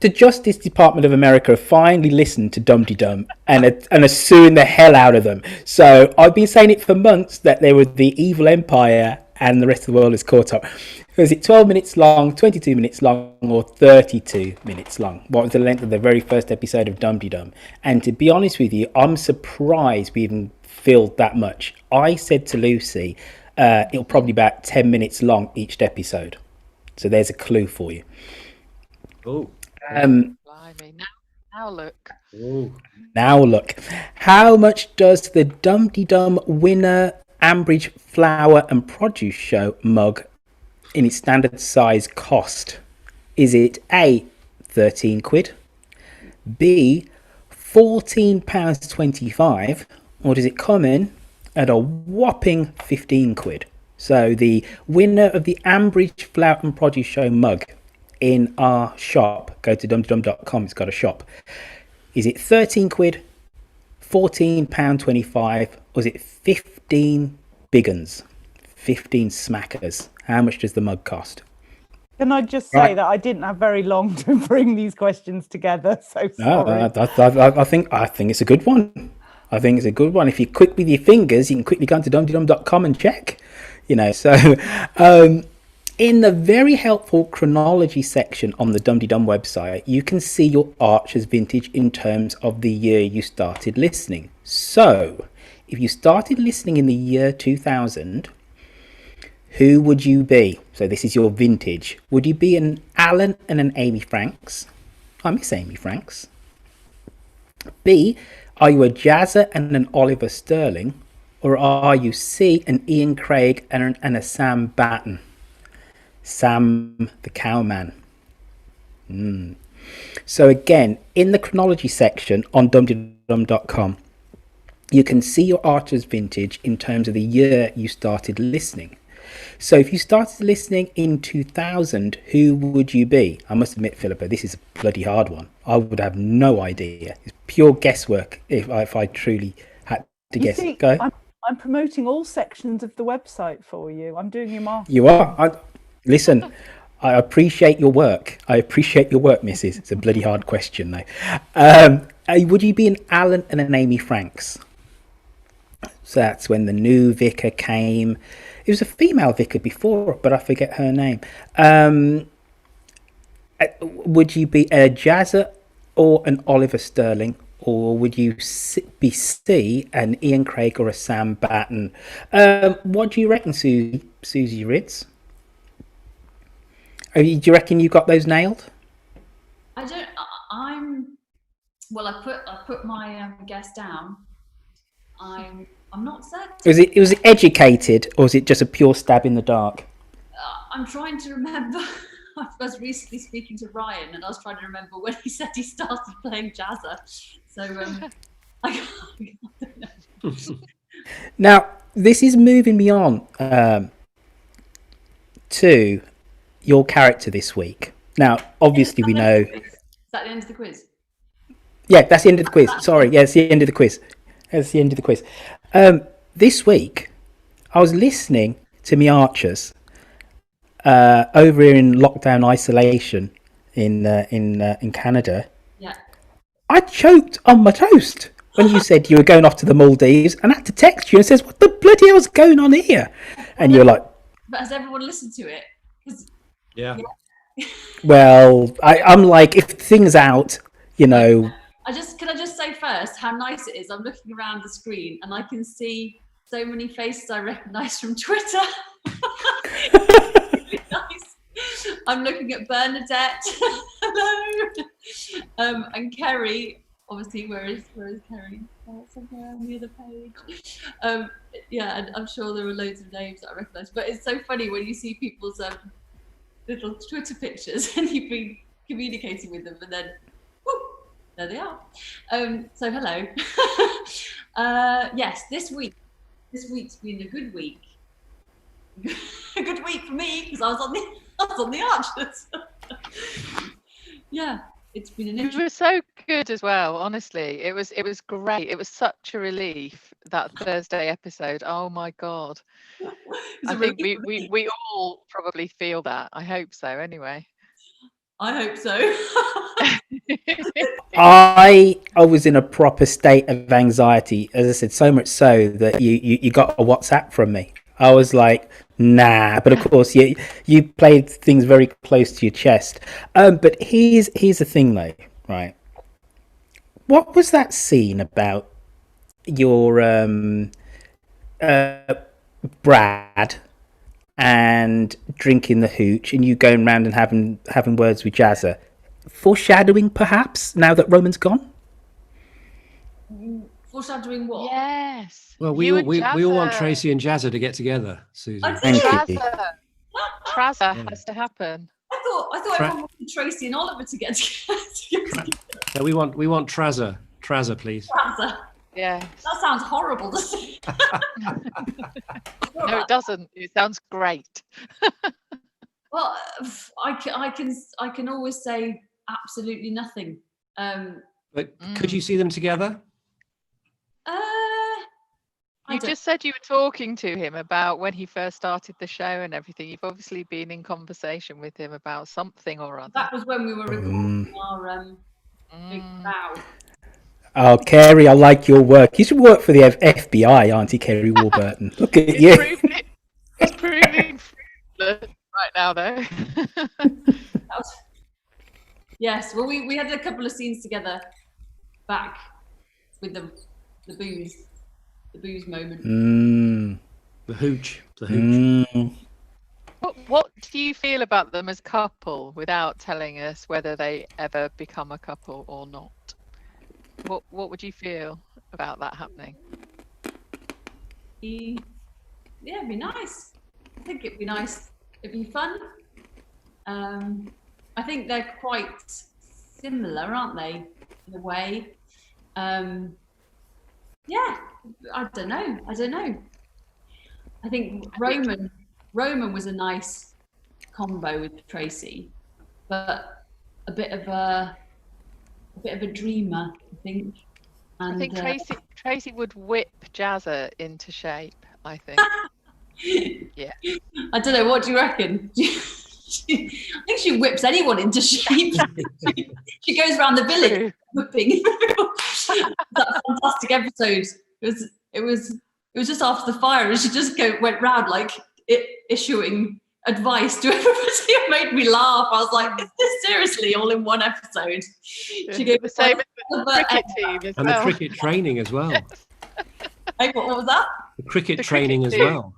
Speaker 2: the Justice Department of America have finally listened to Dumteedum and are suing the hell out of them. So I've been saying it for months that they were the evil empire and the rest of the world is caught up. Was it 12 minutes long, 22 minutes long, or 32 minutes long? What was the length of the very first episode of Dumteedum? And to be honest with you, I'm surprised we even filled that much. I said to Lucy, it'll probably be about 10 minutes long each episode. So there's a clue for you.
Speaker 5: Oh.
Speaker 8: Blimey. Now look.
Speaker 5: Ooh.
Speaker 2: Now look. How much does the Dumteedum Winner Ambridge Flower and Produce Show mug in its standard size cost? Is it A, 13 quid, B, £14.25, or does it come in at a whopping 15 quid? So the winner of the Ambridge Flower and Produce Show mug in our shop, go to dumteedum.com, it's got a shop. Is it 13 quid, £14.25, or is it 15 big uns, 15 smackers? How much does the mug cost?
Speaker 7: Can I just say that I didn't have very long to bring these questions together, so sorry.
Speaker 2: I think it's a good one. I think it's a good one. If you're quick with your fingers, you can quickly go to dumteedum.com and check. So in the very helpful chronology section on the Dumteedum website, you can see your Archer's vintage in terms of the year you started listening. So if you started listening in the year 2000, who would you be? So this is your vintage. Would you be an Alan and an Amy Franks? I miss Amy Franks. B, are you a Jazza and an Oliver Sterling? Or are you C, an Ian Craig and a Sam Batten? Sam the Cowman. So again, in the chronology section on dumteedum.com, you can see your Archer's vintage in terms of the year you started listening. So if you started listening in 2000, who would you be? I must admit, Philippa, this is a bloody hard one. I would have no idea. It's pure guesswork if I truly had to guess. Go.
Speaker 7: I'm promoting all sections of the website for you. I'm doing your marketing.
Speaker 2: You are. Listen, I appreciate your work. Mrs. It's a bloody hard question, though. Would you be an Alan and an Amy Franks? So that's when the new vicar came. It was a female vicar before, but I forget her name. Would you be a Jazza or an Oliver Sterling? Or would you be C, an Ian Craig or a Sam Batten? What do you reckon, Susie Riddell? Do you reckon you got those nailed?
Speaker 1: I don't. Well, I put my guess down. I'm not certain.
Speaker 2: Was it educated, or was it just a pure stab in the dark?
Speaker 1: I'm trying to remember. I was recently speaking to Ryan, and I was trying to remember when he said he started playing Jazza. So I don't know.
Speaker 2: Now this is moving me on to your character this week. Now, obviously, we know.
Speaker 1: Is that the end of the quiz?
Speaker 2: Yeah, that's the end of the quiz. Sorry, yeah, it's the end of the quiz. This week, I was listening to me Archers over here in lockdown isolation in Canada.
Speaker 1: Yeah.
Speaker 2: I choked on my toast when you said you were going off to the Maldives, and I had to text you and says, "What the bloody hell's going on here?" And you were like,
Speaker 1: "But has everyone listened to it?"
Speaker 5: Yeah.
Speaker 2: Well, I'm like, if the thing's out,
Speaker 1: Can I just say first how nice it is? I'm looking around the screen and I can see so many faces I recognise from Twitter. Really nice. I'm looking at Bernadette, hello, and Kerry, obviously, where is Kerry? Somewhere on the other page. Yeah, and I'm sure there are loads of names that I recognise. But it's so funny when you see people's little Twitter pictures and you've been communicating with them, and then whoop, there they are. So hello. Yes, this week's been a good week. A good week for me because I was on the Archers. Yeah, it's been an
Speaker 8: It was so good as well, honestly. It was great. It was such a relief, that Thursday episode. Oh my God. I think we all probably feel that. I hope so anyway.
Speaker 1: I hope so.
Speaker 2: I was in a proper state of anxiety, as I said, so much so that you got a WhatsApp from me. I was like, nah, but of course you played things very close to your chest. But here's the thing though, right? What was that scene about your Brad and drinking the hooch and you going round and having words with Jazza? Foreshadowing, perhaps, now that Roman's gone?
Speaker 1: Foreshadowing what?
Speaker 8: Yes.
Speaker 5: Well, we all want Tracey and Jazza to get together, Susie.
Speaker 8: Trazza has to happen.
Speaker 1: I thought everyone wanted Tracey and Oliver to get together.
Speaker 5: Yeah, we want Trazza, please.
Speaker 1: Trazza.
Speaker 8: Yeah.
Speaker 1: That sounds horrible, doesn't it?
Speaker 8: No, it doesn't. It sounds great.
Speaker 1: Well, I can always say absolutely nothing.
Speaker 5: But could you see them together?
Speaker 8: You just said you were talking to him about when he first started the show and everything. You've obviously been in conversation with him about something or other.
Speaker 1: That was when we were recording our big vow.
Speaker 2: Oh, Kerry, I like your work. You should work for the FBI, Auntie Kerry Warburton. Look at you.
Speaker 8: It's proving fruitless right now, though.
Speaker 1: Yes, well, we had a couple of scenes together back with the booze moment.
Speaker 5: The hooch.
Speaker 8: What do you feel about them as couple without telling us whether they ever become a couple or not? What would you feel about that happening?
Speaker 1: Yeah, it'd be nice. I think it'd be nice. It'd be fun. I think they're quite similar, aren't they, in a way? Yeah, I don't know. I think Roman was a nice combo with Tracey, but a bit of a dreamer, I think. And,
Speaker 8: I think Tracey would whip Jazza into shape, I think. Yeah. I
Speaker 1: don't know, what do you reckon? I think she whips anyone into shape. She goes around the village whipping. That fantastic episode. It was just after the fire, and she just went round like issuing advice to everybody. It made me laugh. I was like, is this seriously all in one episode? She gave
Speaker 8: the same as the cricket team as
Speaker 5: and
Speaker 8: well.
Speaker 5: The cricket training as well.
Speaker 1: Hey, what was that?
Speaker 5: The cricket training as well.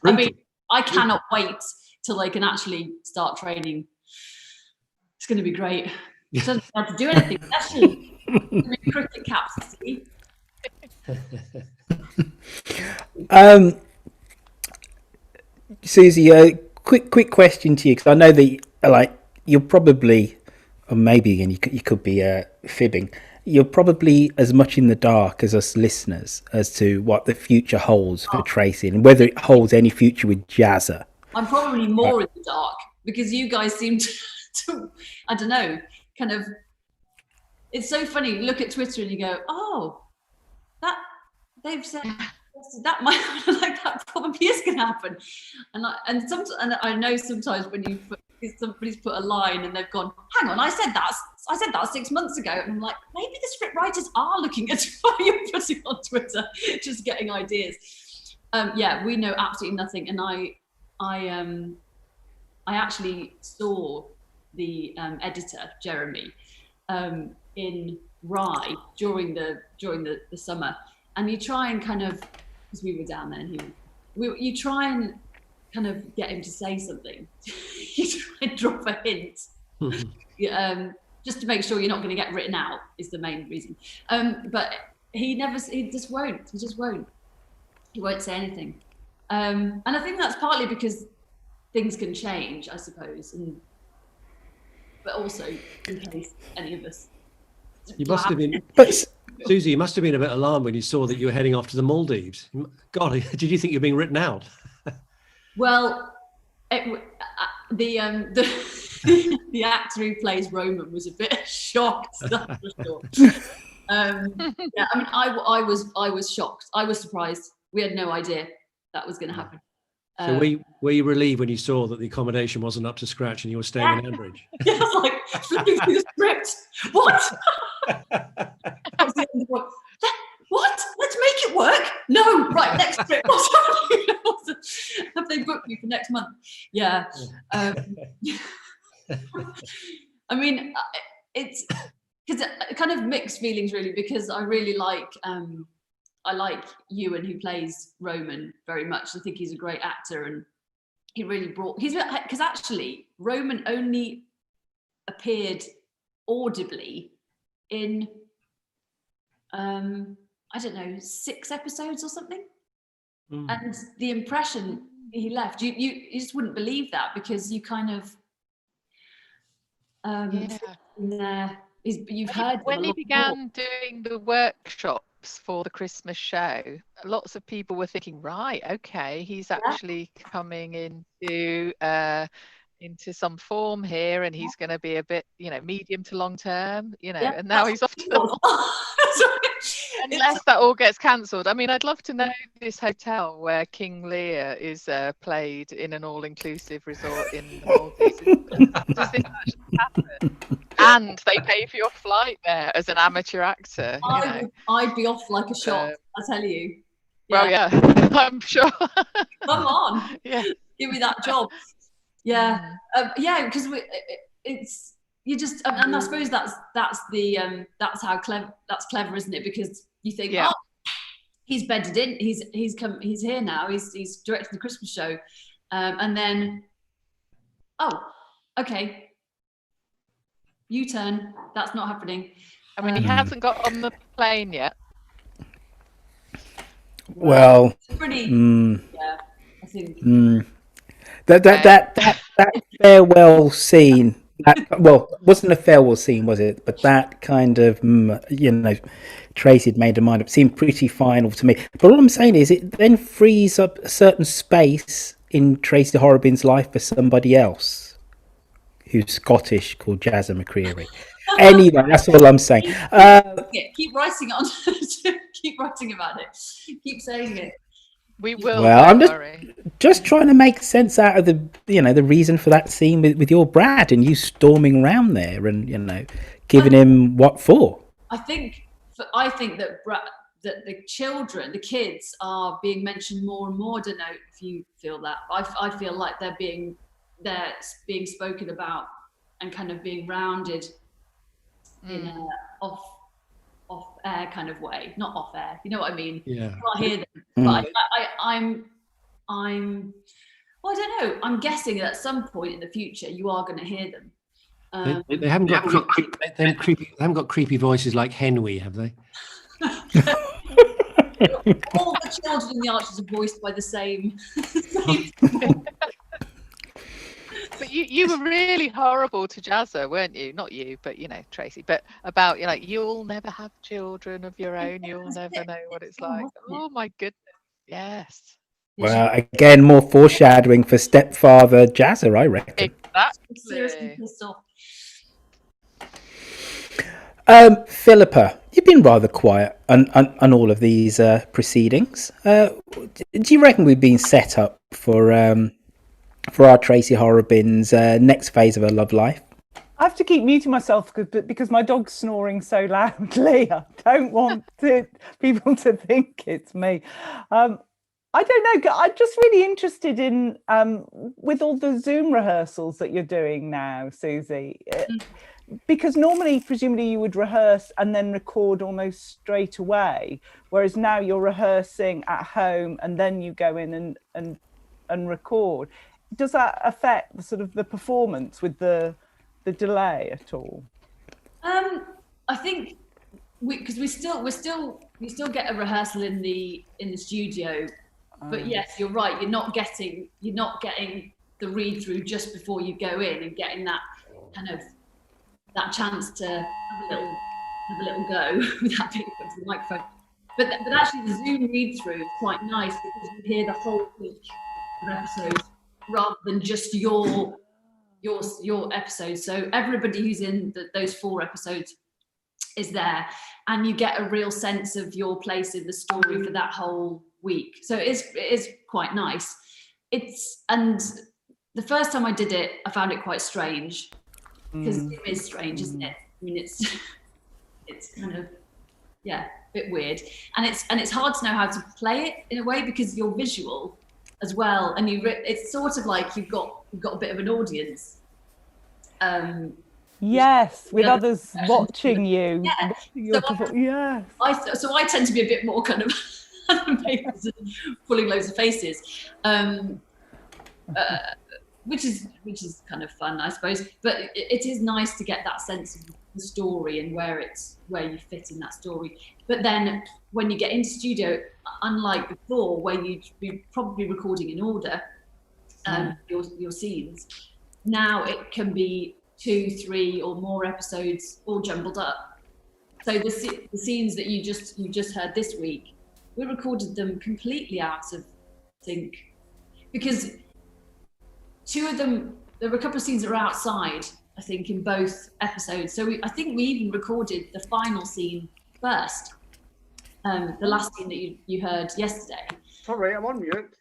Speaker 1: I mean, I cannot wait till they can actually start training. It's going to be great. She doesn't have to do anything, actually. Cricket caps, see?
Speaker 2: Susie, a quick question to you, because I know that you're probably, or maybe again you could be fibbing. You're probably as much in the dark as us listeners as to what the future holds for Tracey and whether it holds any future with Jazza.
Speaker 1: I'm probably more in the dark because you guys seem to I don't know, kind of. It's so funny. You look at Twitter and you go, "Oh, that they've said that might like that probably is going to happen." And I know sometimes when somebody's put a line and they've gone, "Hang on, I said that 6 months ago," and I'm like, maybe the script writers are looking at what you're putting on Twitter, just getting ideas. Yeah, we know absolutely nothing, and I actually saw the editor Jeremy in Rye during the summer, and you try and kind of, because we were down there, and you try and kind of get him to say something. You try and drop a hint. just to make sure you're not going to get written out is the main reason. But he just won't. He won't say anything. And I think that's partly because things can change, I suppose, but also in case any of us.
Speaker 5: You must have been, Susie, you must have been a bit alarmed when you saw that you were heading off to the Maldives. God, did you think you were being written out?
Speaker 1: Well, the actor who plays Roman was a bit shocked. That's for sure. Yeah, I mean, I was shocked. I was surprised. We had no idea that was going to happen.
Speaker 5: So were you relieved when you saw that the accommodation wasn't up to scratch and you were staying in Ambridge?
Speaker 1: Yeah, I was like flipping through the script. What? What? Let's make it work. No, right, next script. What's happening? Have they booked me for next month? Yeah. I mean, it's because kind of mixed feelings really, because I really like Ewan, who plays Roman, very much. I think he's a great actor, and he really because actually Roman only appeared audibly in I don't know, 6 episodes or something. And the impression he left, you just wouldn't believe that, because you kind of you've heard
Speaker 8: when he began doing the workshops for the Christmas show, lots of people were thinking, right, okay, he's actually coming into some form here, and he's going to be a bit, medium to long term, and now he's off to the unless that all gets cancelled. I mean, I'd love to know this hotel where King Lear is played in an all-inclusive resort in the Maldives. Does this actually happen? And they pay for your flight there as an amateur actor.
Speaker 1: I'd be off like a shot, I tell you.
Speaker 8: Well, yeah, I'm sure.
Speaker 1: Come on, give me that job. Yeah, because it's you just, and I suppose that's how that's clever, isn't it? Because you think, oh, he's bedded in, he's here now, he's directing the Christmas show, and then, oh, okay, U-turn, that's not happening.
Speaker 8: I mean, he hasn't got on the plane yet.
Speaker 2: Well,
Speaker 1: it's pretty, I think.
Speaker 2: That farewell scene, wasn't a farewell scene, was it? But that kind of, Tracey had made her mind up, seemed pretty final to me. But all I'm saying is it then frees up a certain space in Tracey Horrobin's life for somebody else who's Scottish, called Jazza McCreary. Anyway, that's all I'm saying.
Speaker 1: Keep writing on. Keep writing about it. Keep saying it.
Speaker 8: We will.
Speaker 2: Well, I'm just trying to make sense out of the reason for that scene with your Brad and you storming around there and giving him what for.
Speaker 1: I think that the kids are being mentioned more and more. I don't know if you feel that. I feel like they're being spoken about and kind of being rounded in a off air kind of way, not off air. You know what I mean?
Speaker 5: Yeah.
Speaker 1: I hear them, but I'm well, I don't know. I'm guessing that at some point in the future you are going to hear them.
Speaker 5: They haven't got creepy voices like Henry, have they?
Speaker 1: All the children in the Archers are voiced by the same.
Speaker 8: But you were really horrible to Jazza, weren't you? Not you, but Tracey. But about you'll never have children of your own. You'll never know what it's like. Oh my goodness, yes.
Speaker 2: Well, again, more foreshadowing for stepfather Jazza, I reckon.
Speaker 8: Exactly.
Speaker 1: Seriously pissed off.
Speaker 2: Philippa, you've been rather quiet on all of these proceedings. Do you reckon we've been set up for our Tracey Horrobin's next phase of her love life?
Speaker 7: I have to keep muting myself because my dog's snoring so loudly. I don't want people to think it's me. I don't know. I'm just really interested in, with all the Zoom rehearsals that you're doing now, Susie, because normally, presumably, you would rehearse and then record almost straight away, whereas now you're rehearsing at home and then you go in and record. Does that affect the performance with the delay at all?
Speaker 1: I think because we still get a rehearsal in the studio, but yes, you're right. You're not getting the read through just before you go in and getting that kind of that chance to have a little go without being put to the microphone. But actually, the Zoom read through is quite nice because you hear the whole week of episodes rather than just your episode. So everybody who's in those 4 episodes is there, and you get a real sense of your place in the story for that whole week. So it is quite nice. And the first time I did it, I found it quite strange because it is strange, isn't it? I mean, it's kind of a bit weird, and it's hard to know how to play it in a way because you're visual as well, and it's sort of like you've got a bit of an audience.
Speaker 7: Yes, with others watching you.
Speaker 1: Yeah. So I tend to be a bit more kind of pulling loads of faces, which is kind of fun, I suppose. But it is nice to get that sense of the story and where you fit in that story. But then when you get into studio, unlike before, where you'd be probably recording in order your scenes, now it can be 2, 3 or more episodes all jumbled up. So the scenes that you just heard this week, we recorded them completely out of sync because 2 of them, there were a couple of scenes that were outside, I think, in both episodes. So I think we even recorded the final scene first, the last scene that you heard yesterday.
Speaker 16: Sorry, I'm on mute.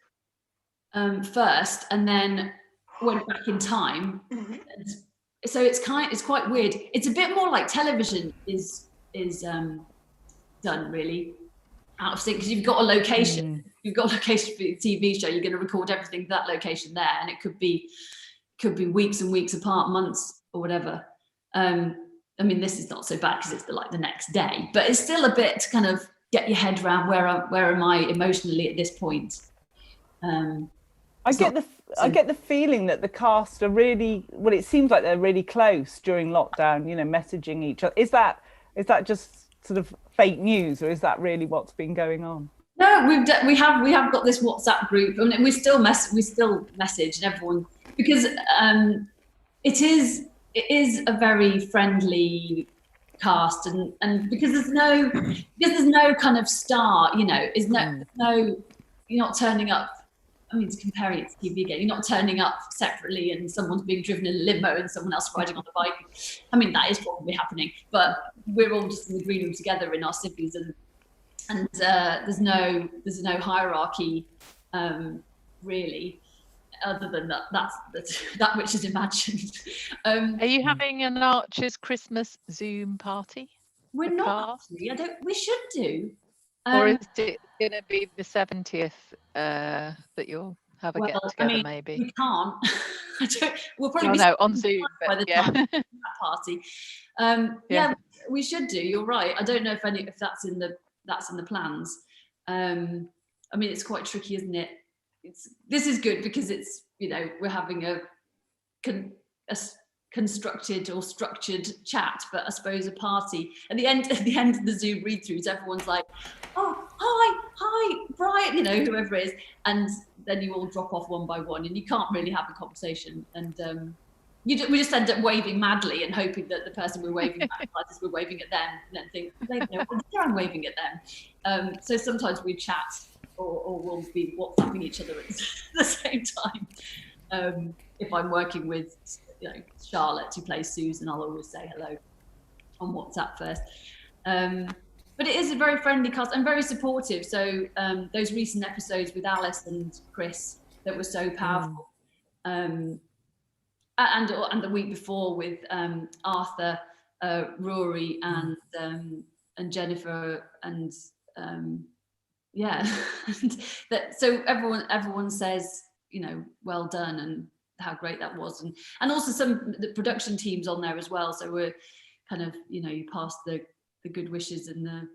Speaker 1: First, and then went back in time. So it's quite weird. It's a bit more like television is done really out of sync because you've got a location. You've got a location for your TV show. You're going to record everything that location there, and it could be weeks and weeks apart, months or whatever. I mean, this is not so bad because it's the next day, but it's still a bit to kind of get your head around where am I emotionally at this point.
Speaker 7: I get the feeling that the cast are really, well, it seems like they're really close during lockdown, messaging each other. Is that just sort of fake news, or is that really what's been going on?
Speaker 1: No, we have got this WhatsApp group. I mean, we still message and everyone, because it is a very friendly cast, and because there's no kind of star, you're not turning up. I mean, comparing it to TV again, you're not turning up separately and someone's being driven in a limo and someone else riding on a bike. I mean, that is probably happening, but we're all just in the green room together in our civvies, and there's no hierarchy really, other than that which is imagined.
Speaker 8: Are you having an Archer's Christmas Zoom party?
Speaker 1: We're not. Actually. We should do.
Speaker 8: Or is it going to be the 70th that you'll have a get together? Maybe
Speaker 1: we can't. We'll probably be
Speaker 8: on Zoom
Speaker 1: by the time that party. Yeah, we should do. You're right. I don't know if that's in the plans. I mean, it's quite tricky, isn't it? This is good because it's we're having a constructed or structured chat, but I suppose a party at the end of the Zoom read-throughs, everyone's like, oh, hi Brian, whoever it is, and then you all drop off one by one and you can't really have a conversation, and we just end up waving madly and hoping that the person we're waving at we're waving at them, and then think I'm waving at them. So sometimes we chat or we'll be WhatsApping each other at the same time. If I'm working with Charlotte, who plays Susan, I'll always say hello on WhatsApp first. But it is a very friendly cast and very supportive. So those recent episodes with Alice and Chris that were so powerful, and the week before with Arthur, Rory, and Jennifer, and so everyone says well done and how great that was, and also some the production teams on there as well, so we're kind of you pass the good wishes and the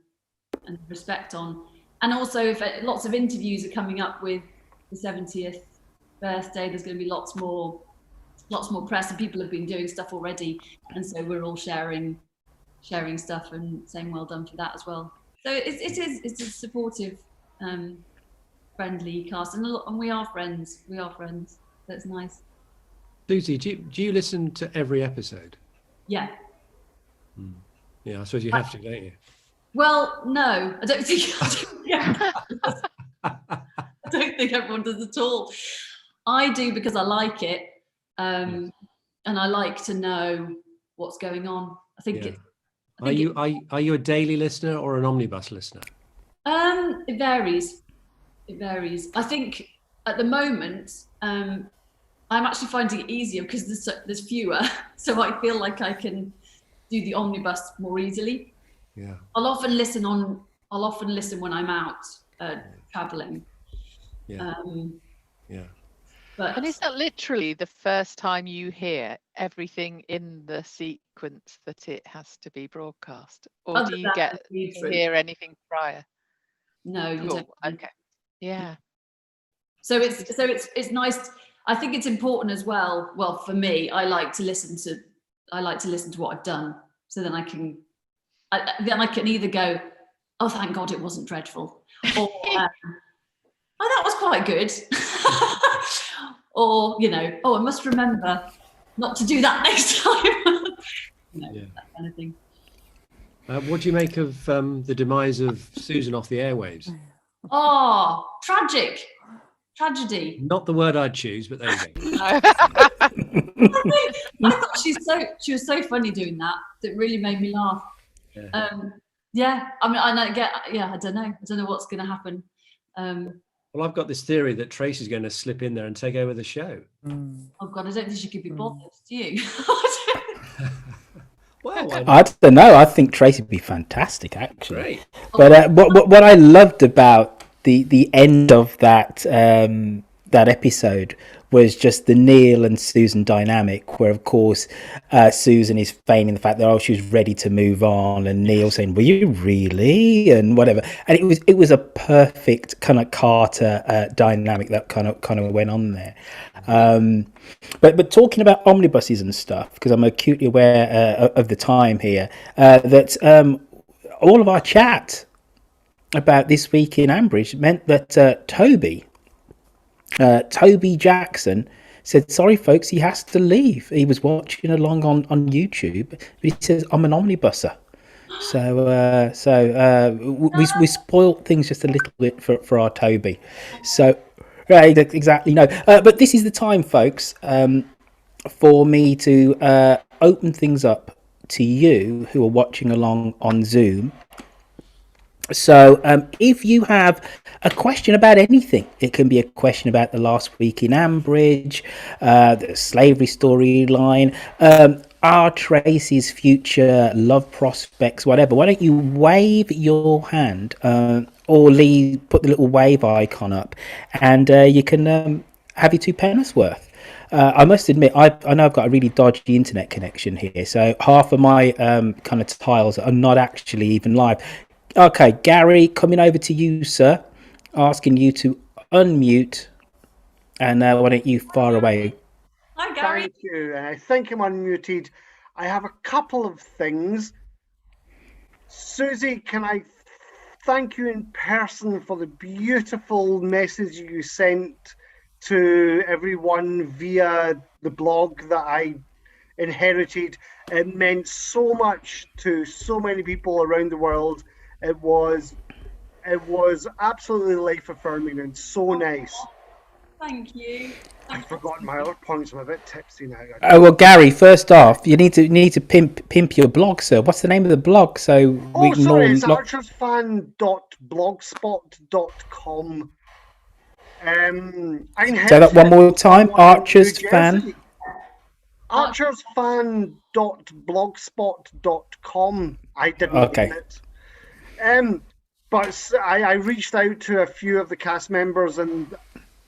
Speaker 1: respect on, and also if lots of interviews are coming up with the 70th birthday, there's going to be lots more press, and people have been doing stuff already, and so we're all sharing sharing stuff and saying well done for that as well. So it's a supportive, friendly cast, and we are friends. That's nice.
Speaker 5: Susie, do you listen to every episode?
Speaker 1: Yeah.
Speaker 5: Yeah, I suppose you have to, don't you?
Speaker 1: Well, no, I don't think I don't think everyone does at all. I do because I like it, and I like to know what's going on. I think
Speaker 5: Are you a daily listener or an omnibus listener?
Speaker 1: It varies. I think at the moment, I'm actually finding it easier because there's fewer, so I feel like I can do the omnibus more easily.
Speaker 5: Yeah.
Speaker 1: I'll often listen when I'm out traveling.
Speaker 5: Yeah.
Speaker 1: But
Speaker 8: and is that literally the first time you hear everything in the sequence that it has to be broadcast, or do you get to hear anything prior?
Speaker 1: No, you don't.
Speaker 8: Okay. Yeah.
Speaker 1: So it's nice. I think it's important as well. Well, for me, I like to listen to what I've done, so then I can either go, oh, thank God it wasn't dreadful, or oh, that was quite good, or oh, I must remember not to do that next time. That kind of thing.
Speaker 5: What do you make of the demise of Susan off the airwaves?
Speaker 1: Oh, tragedy.
Speaker 5: Not the word I'd choose, but there you go.
Speaker 1: I thought she was so funny doing that. It really made me laugh. Yeah. I mean, I don't know what's going to happen.
Speaker 5: Well, I've got this theory that Tracey's going to slip in there and take over the show.
Speaker 1: Oh God, I don't think she could be bothered. Do you?
Speaker 5: Well,
Speaker 2: I don't know. I think Tracey would be fantastic, actually.
Speaker 5: Great.
Speaker 2: But what I loved about the end of that episode was just the Neil and Susan dynamic, where of course Susan is feigning the fact that she was ready to move on, and Neil saying, "Were you really?" and whatever. And it was a perfect kind of Carter dynamic that kind of went on there. But talking about omnibuses and stuff, because I'm acutely aware of the time here, that all of our chat about this week in Ambridge meant that Toby Jackson said, sorry folks, he has to leave. He was watching along on YouTube, but he says, I'm an omnibuser. So we spoilt things just a little bit for our Toby. So right, exactly, no. But this is the time, folks, for me to open things up to you who are watching along on Zoom. So if you have a question about anything, it can be a question about the last week in Ambridge, the slavery storyline, our Tracey's future love prospects, whatever. Why don't you wave your hand or put the little wave icon up, and you can have your 2 pence worth. I must admit, I know I've got a really dodgy internet connection here, so half of my kind of tiles are not actually even live. Okay, Gary, coming over to you, sir, asking you to unmute, and why don't you fire away?
Speaker 1: Hi, Gary.
Speaker 16: Thank you. I think I'm unmuted. I have a couple of things. Susie, can I thank you in person for the beautiful message you sent to everyone via the blog that I inherited? It meant so much to so many people around the world. It was absolutely life affirming and so nice.
Speaker 1: Thank you.
Speaker 16: I've forgotten my other points. I'm a bit tipsy now.
Speaker 2: Oh well, Gary. First off, you need to pimp your blog, sir. What's the name of the blog? So we can
Speaker 16: sorry, it's archersfan.blogspot.com.
Speaker 2: Say that one more time. Archersfan.
Speaker 16: Archersfan.blogspot.com. I didn't
Speaker 2: Okay.
Speaker 16: get it. But I reached out to a few of the cast members, and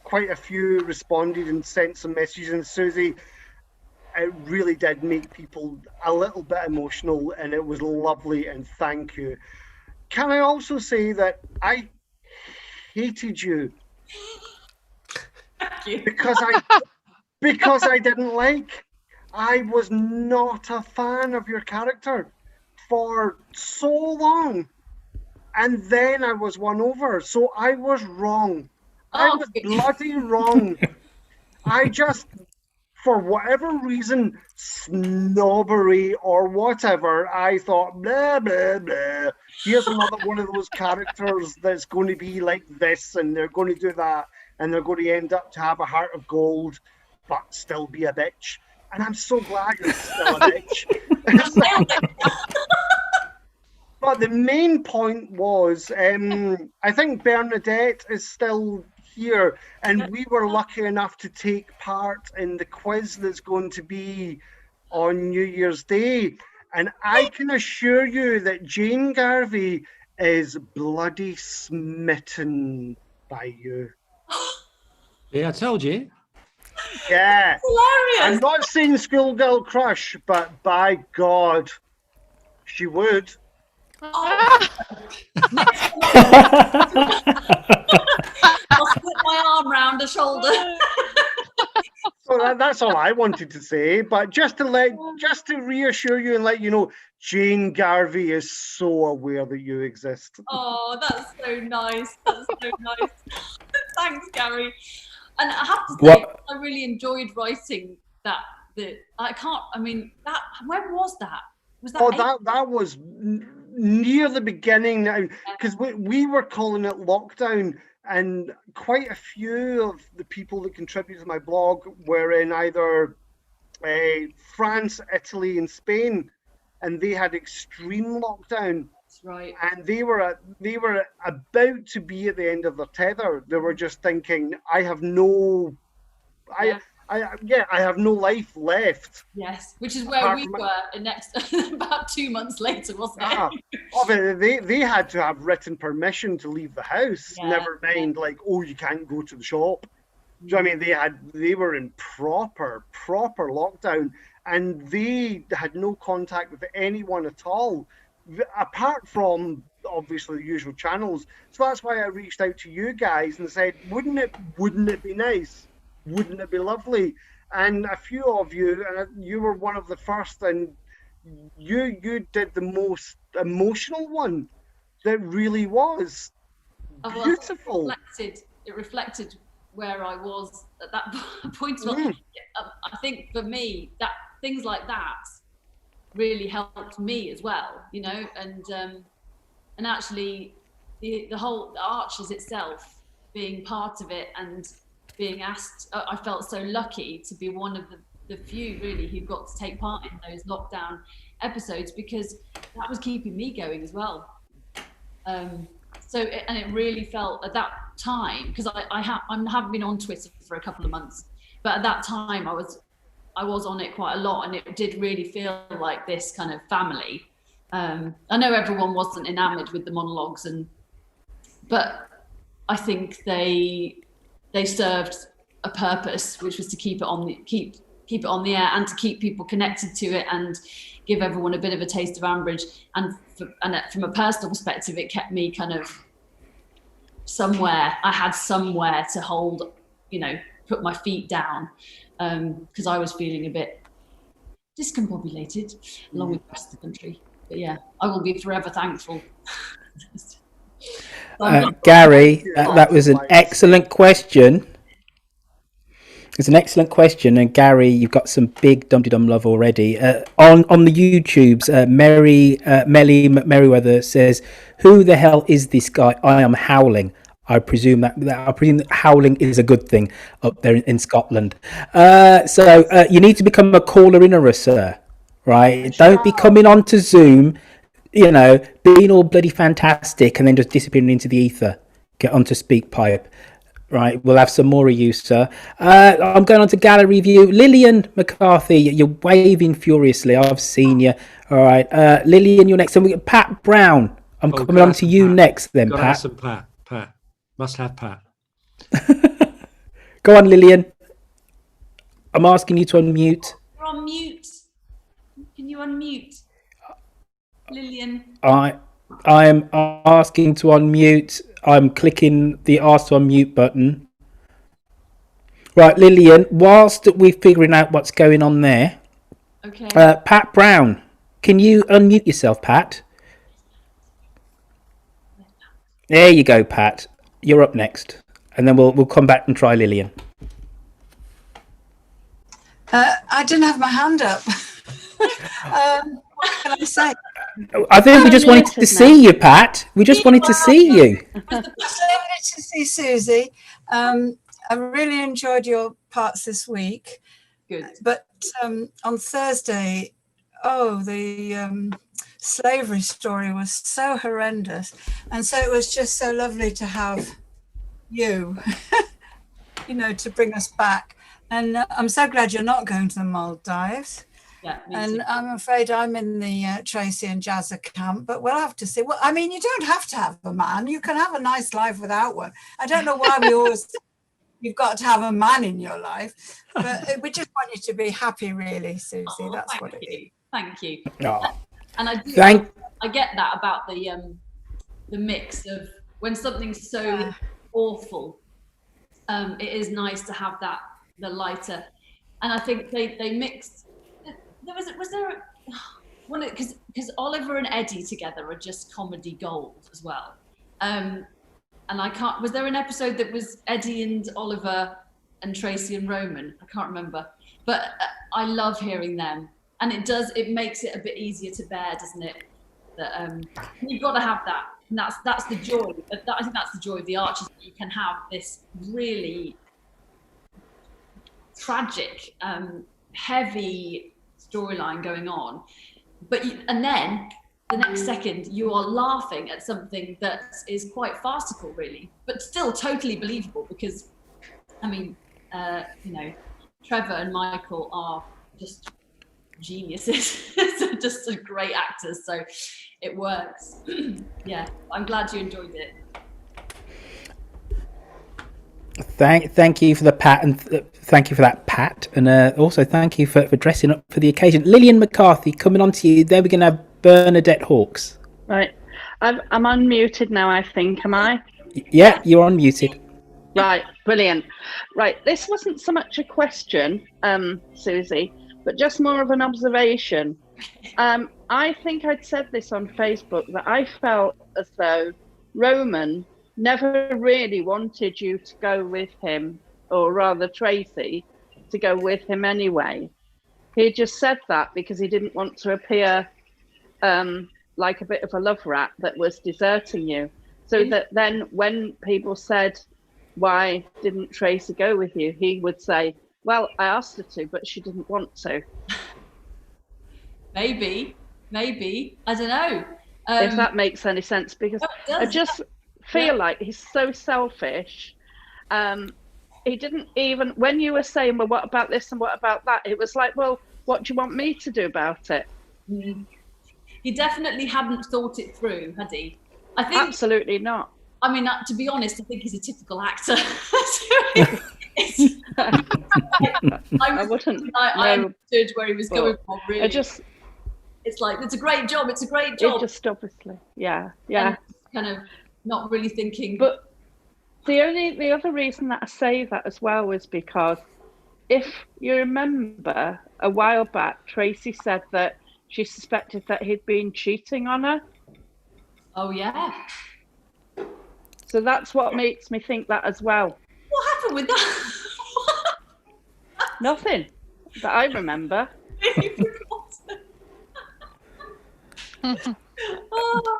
Speaker 16: quite a few responded and sent some messages. And Susie, it really did make people a little bit emotional, and it was lovely. And thank you. Can I also say that I hated you because I didn't like. I was not a fan of your character. for so long, and then I was won over. So I was wrong. I was bloody wrong. I just, for whatever reason, snobbery or whatever, I thought, blah, blah, blah. Here's another one of those characters that's going to be like this, and they're going to do that, and they're going to end up to have a heart of gold, but still be a bitch. And I'm so glad it's still a bitch. But the main point was, I think Bernadette is still here, and we were lucky enough to take part in the quiz that's going to be on New Year's Day. And I can assure you that Jane Garvey is bloody smitten by you.
Speaker 5: Yeah, I told you.
Speaker 16: Yeah.
Speaker 1: Hilarious.
Speaker 16: I'm not saying schoolgirl crush, but by God, she would.
Speaker 1: I'll put my arm round her shoulder.
Speaker 16: So that's all I wanted to say. But just to reassure you and let you know, Jane Garvey is so aware that you exist.
Speaker 1: Oh, that's so nice. That's so nice. Thanks, Gary. And I have to say, I really enjoyed writing that. When was that? Was that?
Speaker 16: That was near the beginning now, because we were calling it lockdown, and quite a few of the people that contributed to my blog were in either France, Italy, and Spain, and they had extreme lockdown.
Speaker 1: That's right.
Speaker 16: And they were about to be at the end of their tether. They were just thinking, I have no life left.
Speaker 1: Yes, which is where we were about 2 months later, wasn't it?
Speaker 16: But they had to have written permission to leave the house. Yeah, never mind, you can't go to the shop. Do you know what I mean? They were in proper lockdown, and they had no contact with anyone at all, apart from obviously the usual channels. So that's why I reached out to you guys and said, wouldn't it be nice? Wouldn't it be lovely? And a few of you, and you were one of the first, and you did the most emotional one. That really was beautiful.
Speaker 1: It reflected where I was at that point. I think for me, that things like that really helped me as well, and actually the whole Archers itself, being part of it and being asked, I felt so lucky to be one of the few really who got to take part in those lockdown episodes, because that was keeping me going as well. It really felt at that time, because I haven't been on Twitter for a couple of months, but at that time I was on it quite a lot, and it did really feel like this kind of family. I know everyone wasn't enamored with the monologues, but I think they served a purpose, which was to keep it on the air and to keep people connected to it and give everyone a bit of a taste of Ambridge. And from a personal perspective, it kept me kind of somewhere. I had somewhere to hold, put my feet down, because I was feeling a bit discombobulated along with the rest of the country. But yeah, I will be forever thankful.
Speaker 2: Gary, that was an excellent question. It's an excellent question, and Gary, you've got some big Dumteedum love already. On the YouTubes, Melly Merriweather says, "Who the hell is this guy? I am howling." I presume that howling is a good thing up there in Scotland. So you need to become a caller-innerer, sir. Right? Don't be coming on to Zoom, being all bloody fantastic and then just disappearing into the ether. Get onto SpeakPipe. Right, we'll have some more of you, sir. I'm going on to gallery view. Lillian McCarthy, you're waving furiously. I've seen you. All right, Lillian, you're next. And we got Pat Brown. I'm coming on to you next, then,
Speaker 5: Pat.
Speaker 2: Pat.
Speaker 5: Some Pat. Must have Pat.
Speaker 2: Go on, Lillian. I'm asking you to unmute.
Speaker 1: You're on mute. Can you unmute, Lillian?
Speaker 2: I am asking to unmute. I'm clicking the ask to unmute button. Right, Lillian, whilst we're figuring out what's going on there,
Speaker 1: okay.
Speaker 2: Pat Brown, Can you unmute yourself, Pat? There you go, Pat. You're up next, and then we'll come back and try Lillian.
Speaker 17: I didn't have my hand up. What can I say?
Speaker 2: I think we just wanted to see you, Pat. We just wanted to see you.
Speaker 17: I wanted to see Susie. I really enjoyed your parts this week.
Speaker 1: Good.
Speaker 17: But on Thursday, the slavery story was so horrendous. And so it was just so lovely to have you, to bring us back. And I'm so glad you're not going to the Maldives.
Speaker 1: Yeah,
Speaker 17: and I'm afraid I'm in the Tracey and Jazza camp, but we'll have to see. Well, I mean, you don't have to have a man. You can have a nice life without one. I don't know why you've got to have a man in your life, but we just want you to be happy, really, Susie. That's what it is.
Speaker 1: Thank you.
Speaker 2: Oh.
Speaker 1: And I do. I get that about the mix of when something's so awful. It is nice to have the lighter, and I think they mixed. Was there one because Oliver and Eddie together are just comedy gold as well. And I can't. Was there an episode that was Eddie and Oliver and Tracey and Roman? I can't remember, but I love hearing them, and it makes it a bit easier to bear, doesn't it? That you've got to have that, and that's the joy. I think that's the joy of the Archers. That you can have this really tragic, heavy storyline going on, and then the next second you are laughing at something that is quite farcical, really, but still totally believable because, I mean, Trevor and Michael are just geniuses. They're just great actors, so it works. Yeah, I'm glad you enjoyed it.
Speaker 2: Thank you for the Pat, and thank you for that, Pat, and also thank you for dressing up for the occasion. Lillian McCarthy, coming on to you. Then we're going to have Bernadette Hawkes.
Speaker 6: Right, I'm unmuted now. I think, am I?
Speaker 2: Yeah, you're unmuted.
Speaker 6: Right, brilliant. Right, this wasn't so much a question, Susie, but just more of an observation. I think I'd said this on Facebook that I felt as though Roman never really wanted you to go with him, or rather Tracey to go with him anyway. He just said that because he didn't want to appear like a bit of a love rat that was deserting you. So that then when people said, why didn't Tracey go with you? He would say, well, I asked her to, but she didn't want to. Maybe,
Speaker 1: I don't know.
Speaker 6: If that makes any sense, because I just feel like he's so selfish. He didn't even, when you were saying, well, what about this and what about that? It was like, well, what do you want me to do about it?
Speaker 1: He definitely hadn't thought it through, had he? I think
Speaker 6: absolutely not.
Speaker 1: I mean, to be honest, I think he's a typical actor. I understood where he was going from, really. It's like, it's a great job. It's a great job.
Speaker 6: It just obviously, yeah.
Speaker 1: And kind of not really thinking.
Speaker 6: But the other reason that I say that as well was because if you remember a while back, Tracey said that she suspected that he'd been cheating on her.
Speaker 1: Oh, yeah.
Speaker 6: So that's what makes me think that as well.
Speaker 1: What happened with that?
Speaker 6: Nothing that I remember.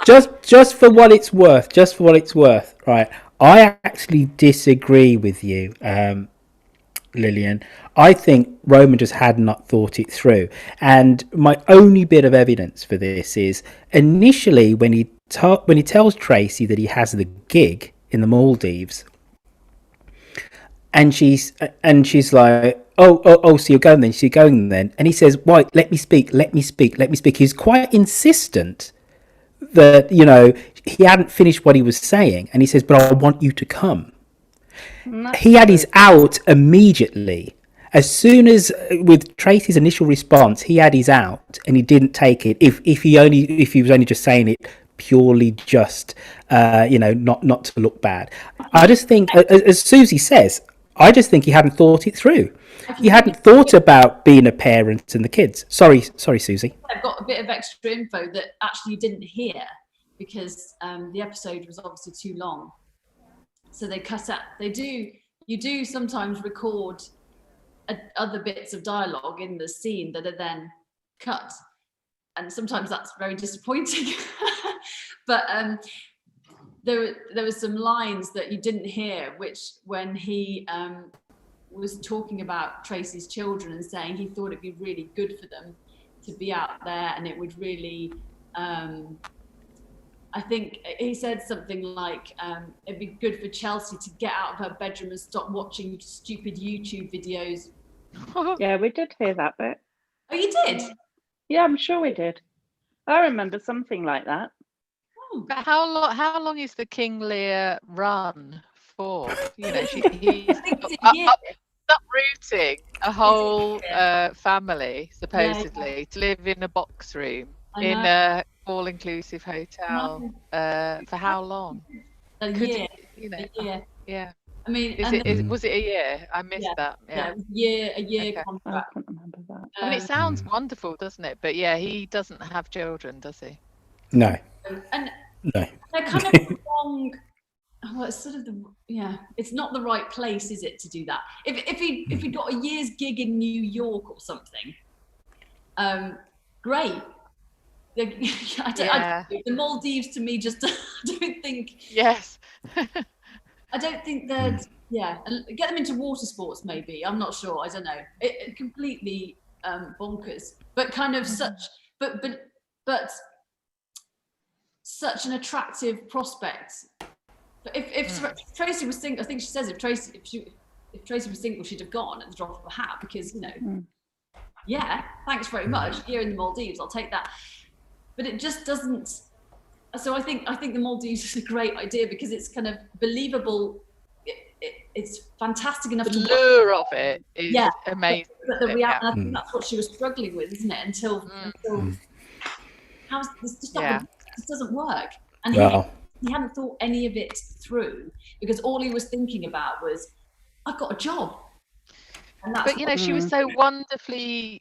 Speaker 2: Just for what it's worth, right? I actually disagree with you, Lillian. I think Roman just had not thought it through, and my only bit of evidence for this is initially when he tells Tracey that he has the gig in the Maldives, and she's like, oh, so you're going then? So you're going then? And he says, "Why? Let me speak. He's quite insistent that, he hadn't finished what he was saying, and he says, but I want you to come. He had his out immediately. As soon as, with Tracey's initial response, he had his out, and he didn't take it. If he was only just saying it purely just, not to look bad. I just think, as Susie says, I just think he hadn't thought it through. He hadn't thought about being a parent and the kids. Sorry, Susie.
Speaker 1: I've got a bit of extra info that actually you didn't hear because the episode was obviously too long. So they cut out. You do sometimes record other bits of dialogue in the scene that are then cut, and sometimes that's very disappointing. But there were some lines that you didn't hear, which when he was talking about Tracey's children and saying he thought it'd be really good for them to be out there, and it would really I think he said something like it'd be good for Chelsea to get out of her bedroom and stop watching stupid YouTube videos.
Speaker 6: Yeah, we did hear that bit.
Speaker 1: Oh, you did?
Speaker 6: Yeah, I'm sure we did. I remember something like that.
Speaker 8: But how long is the King Lear run for? You know, he's uprooting a whole family supposedly to live in a box room in a all-inclusive hotel for how long?
Speaker 1: A year.
Speaker 8: Yeah.
Speaker 1: I mean,
Speaker 8: was it a year? I missed that. Yeah,
Speaker 1: a year
Speaker 8: okay.
Speaker 1: contract.
Speaker 6: I can't remember that.
Speaker 8: I mean, it sounds wonderful, doesn't it? But yeah, he doesn't have children, does he?
Speaker 2: No.
Speaker 1: And
Speaker 2: no.
Speaker 1: They're kind of wrong. Well, it's sort of it's not the right place, is it, to do that? If he got a year's gig in New York or something, great. The Maldives to me just I don't think.
Speaker 8: Yes.
Speaker 1: I don't think they'd. Yeah, get them into water sports maybe. I'm not sure. I don't know. It completely bonkers, but kind of such such an attractive prospect. But if Tracey was single, I think she says if Tracey was single, she'd have gone at the drop of a hat because yeah, thanks very much. Here in the Maldives, I'll take that. But it just doesn't. So I think the Maldives is a great idea because it's kind of believable. It's fantastic enough to
Speaker 8: lure of it is amazing.
Speaker 1: But the reality, I think that's what she was struggling with, isn't it? Until how's this just not? This doesn't work. And he hadn't thought any of it through because all he was thinking about was, I've got a job. And that's
Speaker 8: but she was so wonderfully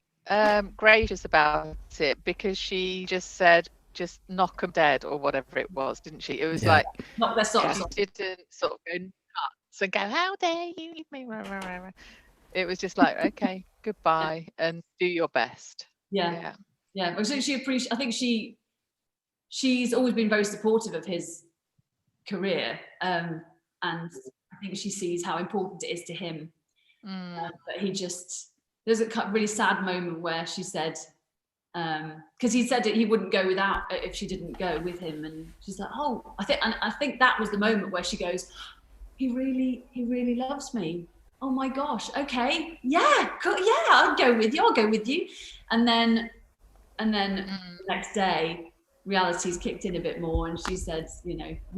Speaker 8: gracious about it because she just said, just knock them dead or whatever it was, didn't she? It was like
Speaker 1: knock their socks off.
Speaker 8: She didn't sort of go nuts and go, how dare you leave me? It was just like, okay, goodbye, and do your best.
Speaker 1: Yeah. Well, so I think she's always been very supportive of his career, and I think she sees how important it is to him. But there's a really sad moment where she said, because he said that he wouldn't go without if she didn't go with him, and she's like, oh, I think that was the moment where she goes, he really loves me. Oh my gosh, okay, I'll go with you. And then the next day, reality's kicked in a bit more, and she said, do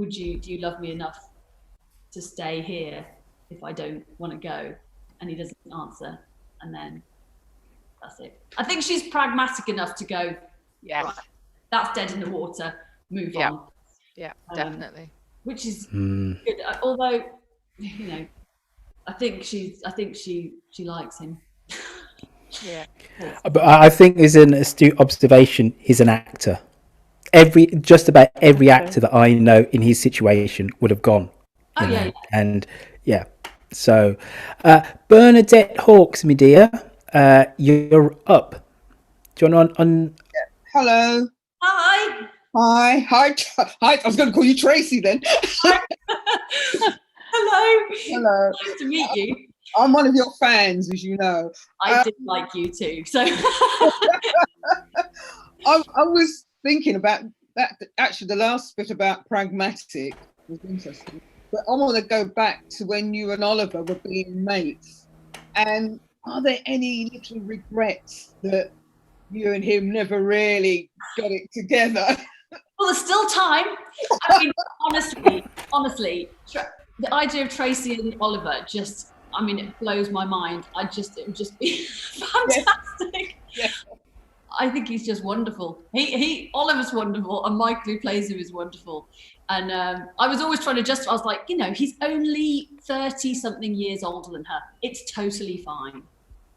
Speaker 1: you love me enough to stay here if I don't want to go? And he doesn't answer, and then that's it. I think she's pragmatic enough to go, right, that's dead in the water, move on.
Speaker 8: Yeah, definitely.
Speaker 1: Which is good. Although, I think she likes him.
Speaker 8: Yeah.
Speaker 2: But I think there's an astute observation. He's an actor. Just about every actor that I know in his situation would have gone. And so Bernadette Hawkes, my dear, you're up. Do you want to
Speaker 18: Hello.
Speaker 1: Hi.
Speaker 18: Hi. I was going to call you Tracey then.
Speaker 1: Hello. Nice to meet you.
Speaker 18: I'm one of your fans, as you know.
Speaker 1: I did like you too. So
Speaker 18: I was thinking about that. Actually, the last bit about pragmatic was interesting. But I want to go back to when you and Oliver were being mates. And are there any little regrets that you and him never really got it together?
Speaker 1: Well, there's still time. I mean, honestly, the idea of Tracey and Oliver it blows my mind. It would just be fantastic.
Speaker 18: Yeah.
Speaker 1: I think he's just wonderful. Oliver's wonderful, and Michael, who plays him, is wonderful. And I was always trying to justify. I was like, he's only 30-something years older than her. It's totally fine.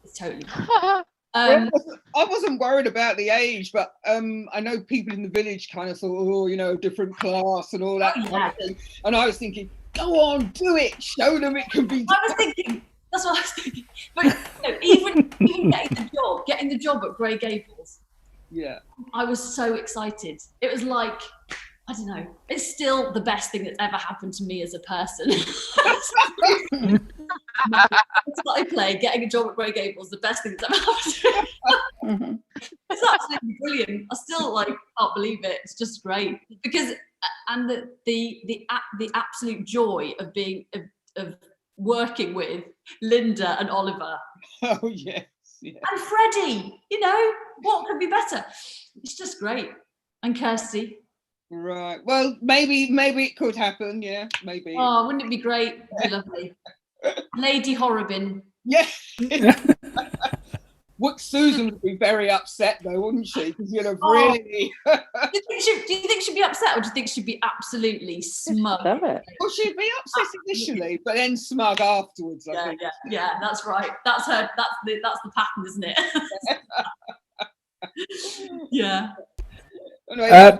Speaker 1: It's totally fine.
Speaker 18: I wasn't worried about the age, but I know people in the village kind of thought, different class and all that kind of thing. And I was thinking, go on, do it. Show them it can be done.
Speaker 1: That's what I was thinking. But even getting the job at Grey Gables.
Speaker 18: Yeah.
Speaker 1: I was so excited. It was like, I don't know. It's still the best thing that's ever happened to me as a person. I play getting a job at Grey Gables, the best thing that's ever happened to me. It's absolutely brilliant. I still can't believe it. It's just great because the absolute joy of being of working with Linda and Oliver.
Speaker 18: Oh yes, yeah.
Speaker 1: And Freddie. What could be better? It's just great. And Kirsty.
Speaker 18: Right. Well, maybe it could happen. Yeah, maybe.
Speaker 1: Oh, wouldn't it be great? It'd be lovely. Lady Horrobin.
Speaker 18: Yeah. Susan would be very upset though, wouldn't she? Because really.
Speaker 1: Do you think she'd be upset, or do you think she'd be absolutely smug?
Speaker 18: Well, she'd be upset initially, but then smug afterwards. I think.
Speaker 1: Yeah, that's right. That's her. That's the pattern, isn't it? Yeah.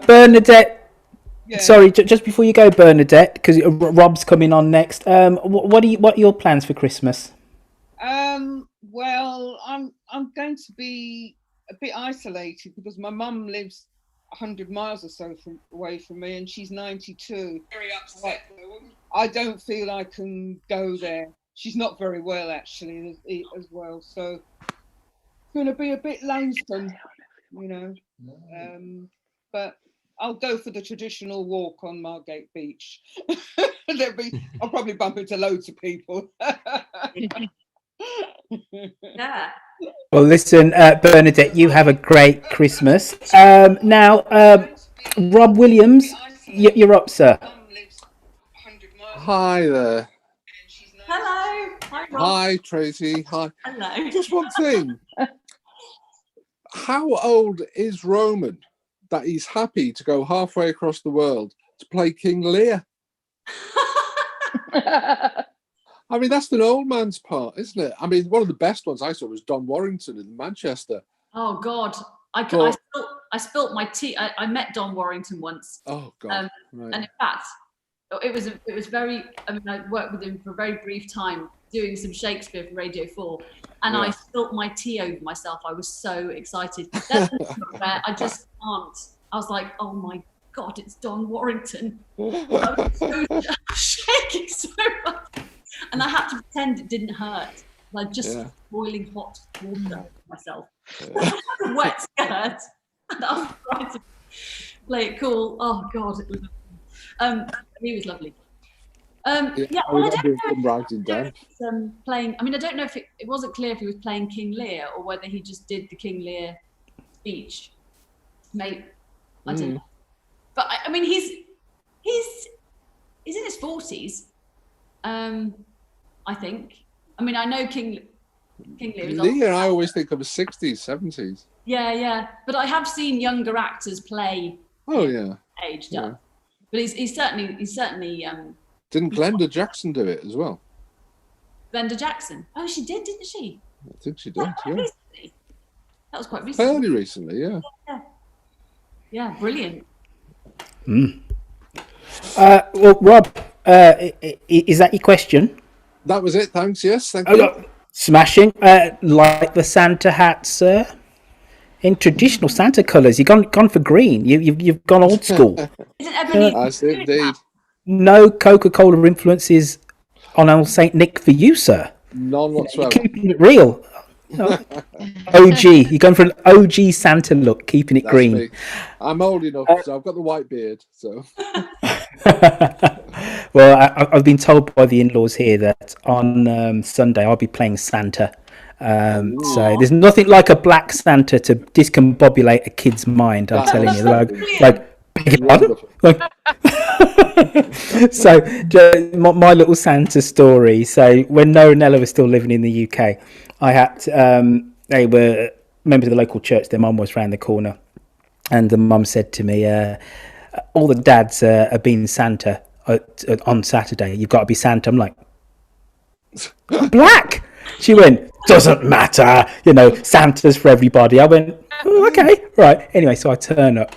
Speaker 2: Bernadette.
Speaker 18: Yeah.
Speaker 2: Sorry, just before you go, Bernadette, because Rob's coming on next. What are your plans for Christmas?
Speaker 18: Well, I'm going to be a bit isolated because my mum lives 100 miles or so away from me, and she's 92. Very upset. I don't feel I can go there. She's not very well actually as well, so it's going to be a bit lonesome, But I'll go for the traditional walk on Margate Beach. I'll probably bump into loads of people.
Speaker 1: Yeah.
Speaker 2: Well, listen, Bernadette, you have a great Christmas. Now, Rob Williams, you're up, sir.
Speaker 19: Hi there.
Speaker 1: Hello. Hi, Rob.
Speaker 19: Hi, Tracy. Hi.
Speaker 1: Hello.
Speaker 19: Just one thing. How old is Roman that he's happy to go halfway across the world to play King Lear? I mean, that's an old man's part, isn't it? I mean, one of the best ones I saw was Don Warrington in Manchester.
Speaker 1: Oh God, I spilt my tea. I met Don Warrington once.
Speaker 19: Oh God!
Speaker 1: Right. And in fact, it was very. I mean, I worked with him for a very brief time doing some Shakespeare for Radio 4, and I spilt my tea over myself. I was so excited. That's where I just can't. I was like, oh my God, it's Don Warrington. I was so shaking so much. And I had to pretend it didn't hurt. Like just boiling hot water over myself. A wet skirt. And I was trying to play it cool. Oh God, it was he was lovely. Well, I don't know if he's playing. I mean, I don't know if it wasn't clear if he was playing King Lear or whether he just did the King Lear speech. Maybe I don't know. But I mean, he's in his 40s. I think. I mean, I know King Lear is
Speaker 19: Lear, I always think of his 60s, 70s.
Speaker 1: Yeah. But I have seen younger actors play.
Speaker 19: Oh yeah.
Speaker 1: Aged up. But he's certainly.
Speaker 19: Didn't Glenda Jackson do it as well?
Speaker 1: Glenda Jackson. Oh, she did, didn't she?
Speaker 19: I think she did. Yeah.
Speaker 1: Recently. That was quite recent.
Speaker 19: Fairly recently, yeah.
Speaker 1: Yeah, brilliant.
Speaker 2: Well, Rob, is that your question?
Speaker 19: That was it. Thanks. Yes, thank you.
Speaker 2: Smashing. Like the Santa hat, sir. In traditional Santa colours, you've gone for green. You've gone old school.
Speaker 1: Isn't everybody?
Speaker 19: I see, indeed.
Speaker 2: No Coca-Cola influences on old Saint Nick for you, sir.
Speaker 19: None whatsoever.
Speaker 2: You're keeping it real. OG. You're going for an OG Santa look, keeping it green.
Speaker 19: Me. I'm old enough, so I've got the white beard. So.
Speaker 2: Well, I've been told by the in-laws here that on Sunday I'll be playing Santa. So there's nothing like a black Santa to discombobulate a kid's mind. I'm telling you, like So my little Santa story. So when Noah and Ella were still living in the UK, I had to, members of the local church. Their mum was round the corner, and the mum said to me, all the dads are being Santa on Saturday. You've got to be Santa. I'm like, I'm black. She went, doesn't matter, Santa's for everybody. I went, oh, okay, right. Anyway, so I turn up,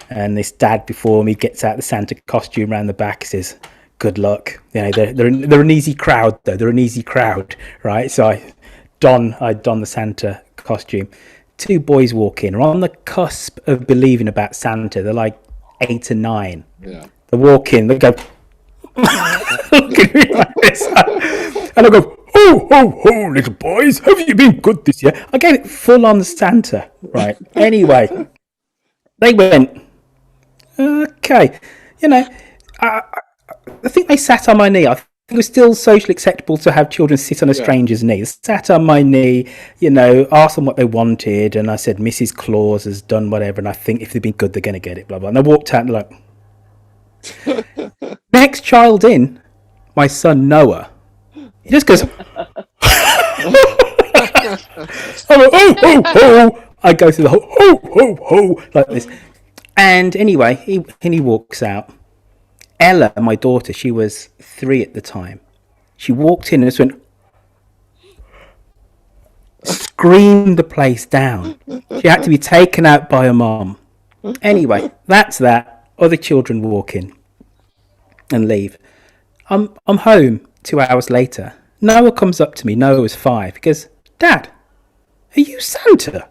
Speaker 2: and this dad before me gets out the Santa costume around the back, says, good luck. They're an easy crowd, though. They're an easy crowd, right? So I don the Santa costume. 2 boys walk in, are on the cusp of believing about Santa. They're like 8 and 9.
Speaker 19: Yeah.
Speaker 2: They walk in, they go, look at me like this, and I go, ho, ho, ho, little boys, have you been good this year? I gave it full on Santa, right? Anyway, they went, okay, I think they sat on my knee. I think it was still socially acceptable to have children sit on a stranger's knee. They sat on my knee, asked them what they wanted, and I said, Mrs. Claus has done whatever, and I think if they've been good, they're going to get it, blah, blah. And I walked out and they're like, next child in, my son Noah, he just goes, I go through the whole ho, ho, ho, like this. And anyway, he walks out. Ella, my daughter, she was 3 at the time. She walked in and just went, screamed the place down. She had to be taken out by her mom. Anyway, that's that. Other children walk in and leave. I'm home 2 hours later. Noah comes up to me. Noah was 5. He goes, Dad, are you Santa?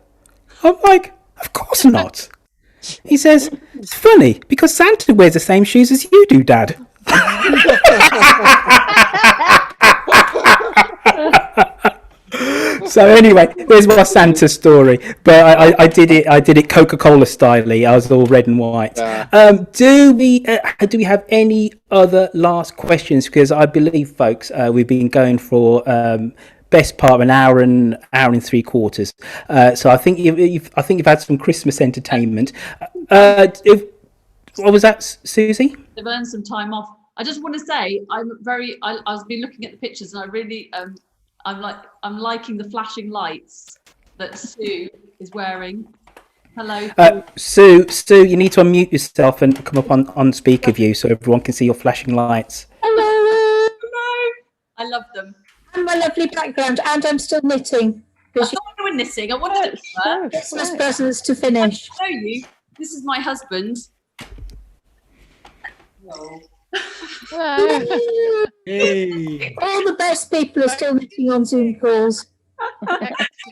Speaker 2: I'm like, of course not. He says, it's funny because Santa wears the same shoes as you do, Dad. So anyway, there's my Santa story. But I did it Coca-Cola style. I was all red and white. Do we have any other last questions? Because I believe, folks, we've been going for best part of an hour and 3/4. So I think you've had some Christmas entertainment. What was that, Susie?
Speaker 1: They've earned some time off. I just want to say I've been looking at the pictures, and I really I'm liking the flashing lights that Sue is wearing. Hello,
Speaker 2: Sue. You need to unmute yourself and come up on speaker view so everyone can see your flashing lights.
Speaker 10: Hello.
Speaker 1: Hello. I love them.
Speaker 10: And my lovely background, and I'm still knitting.
Speaker 1: I thought you were knitting. I wanted to
Speaker 10: Christmas presents to finish.
Speaker 1: I'll show you. This is my husband.
Speaker 2: Hey.
Speaker 10: All the best people are still knitting on Zoom calls.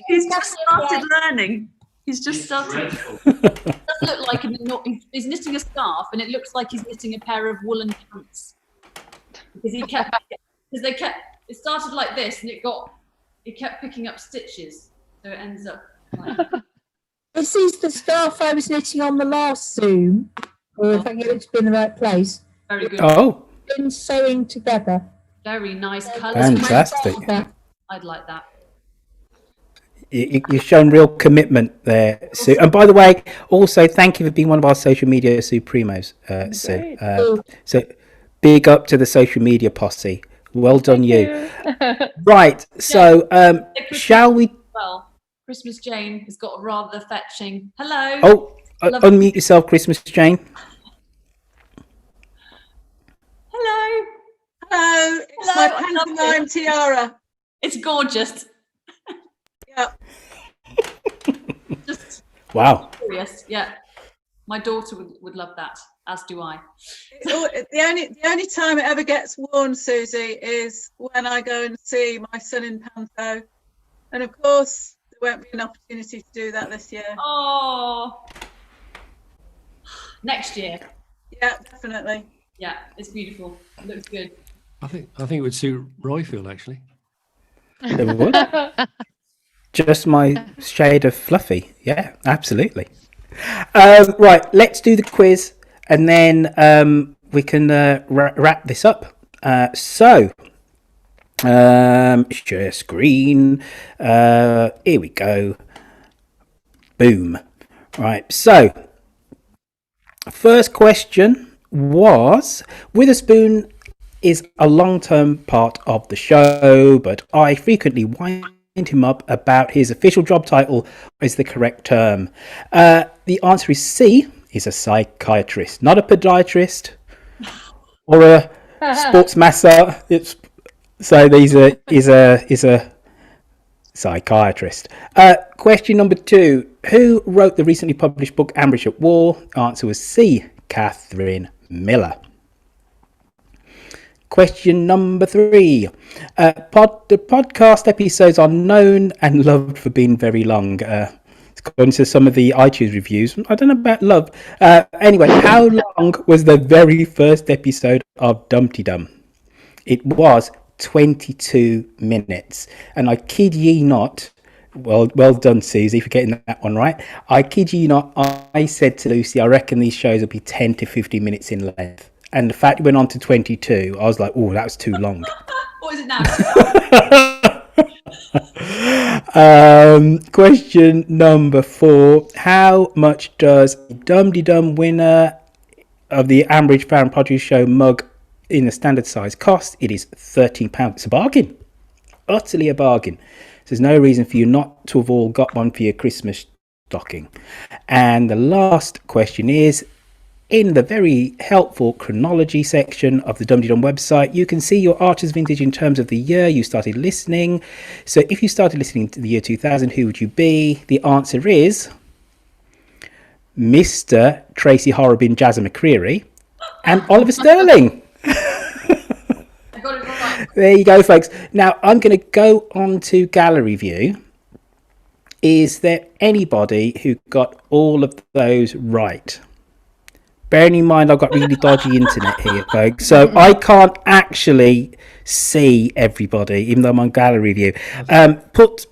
Speaker 1: He's just started learning. He's just started. It doesn't look like he's knitting a scarf, and it looks like he's knitting a pair of woolen pants. Because it started like this, and it kept picking up stitches, so it ends up like.
Speaker 10: This is the scarf I was knitting on the last Zoom, or if I get it to be in the right place.
Speaker 1: Very good.
Speaker 2: Oh.
Speaker 10: Been sewing together.
Speaker 1: Very nice colours.
Speaker 2: Fantastic.
Speaker 1: I'd like that.
Speaker 2: You've shown real commitment there, Sue. And by the way, also thank you for being one of our social media supremos, Sue. So big up to the social media posse. Well done, you. Right. So shall we?
Speaker 1: Well, Christmas Jane has got a rather fetching. Hello.
Speaker 2: Oh, unmute yourself, Christmas Jane.
Speaker 1: Hello.
Speaker 20: Hello. It's my pantomime tiara.
Speaker 1: It's gorgeous. Yeah. Just
Speaker 2: wow.
Speaker 1: Curious. Yeah. My daughter would love that, as do I.
Speaker 20: The only time it ever gets worn, Susie, is when I go and see my son in Panto. And of course, there won't be an opportunity to do that this year.
Speaker 1: Oh. Next year.
Speaker 20: Yeah, definitely.
Speaker 1: Yeah, it's beautiful. It looks good.
Speaker 5: I think it would suit Royfield, actually.
Speaker 2: It would. Just my shade of fluffy. Yeah, absolutely. Right, let's do the quiz, and then we can wrap this up. Share screen. Here we go. Boom. Right, so first question was, Witherspoon is a long-term part of the show, but I frequently wind him up about his official job title is the correct term. The answer is C. He's a psychiatrist, not a podiatrist or a sports masseur. So he's a psychiatrist. Question number 2. Who wrote the recently published book Ambridge at War? Answer was C. Catherine Miller. Question number 3. The podcast episodes are known and loved for being very long. According to some of the iTunes reviews, I don't know about love. Anyway, how long was the very first episode of Dumteedum? It was 22 minutes. And I kid ye not, well done, Susie, for getting that one right. I kid you not, I said to Lucy, I reckon these shows will be 10 to 15 minutes in length. And the fact it went on to 22, I was like, oh, that was too long.
Speaker 1: What is it now?
Speaker 2: Question number 4. How much does a Dumteedum winner of the Ambridge Farm Produce Show mug in the standard size cost? It is £13. It's a bargain. Utterly a bargain. So there's no reason for you not to have all got one for your Christmas stocking. And the last question is, in the very helpful chronology section of the Dumteedum website, you can see your Archer's vintage in terms of the year you started listening. So if you started listening to the year 2000, who would you be? The answer is Mr. Tracey Horrobin, Jazza McCreary, and Oliver Sterling.
Speaker 1: I got it right.
Speaker 2: There you go, folks. Now I'm going to go on to gallery view. Is there anybody who got all of those right? Bearing in mind I've got really dodgy internet here, folks, so I can't actually see everybody, even though I'm on gallery view.
Speaker 5: Philippa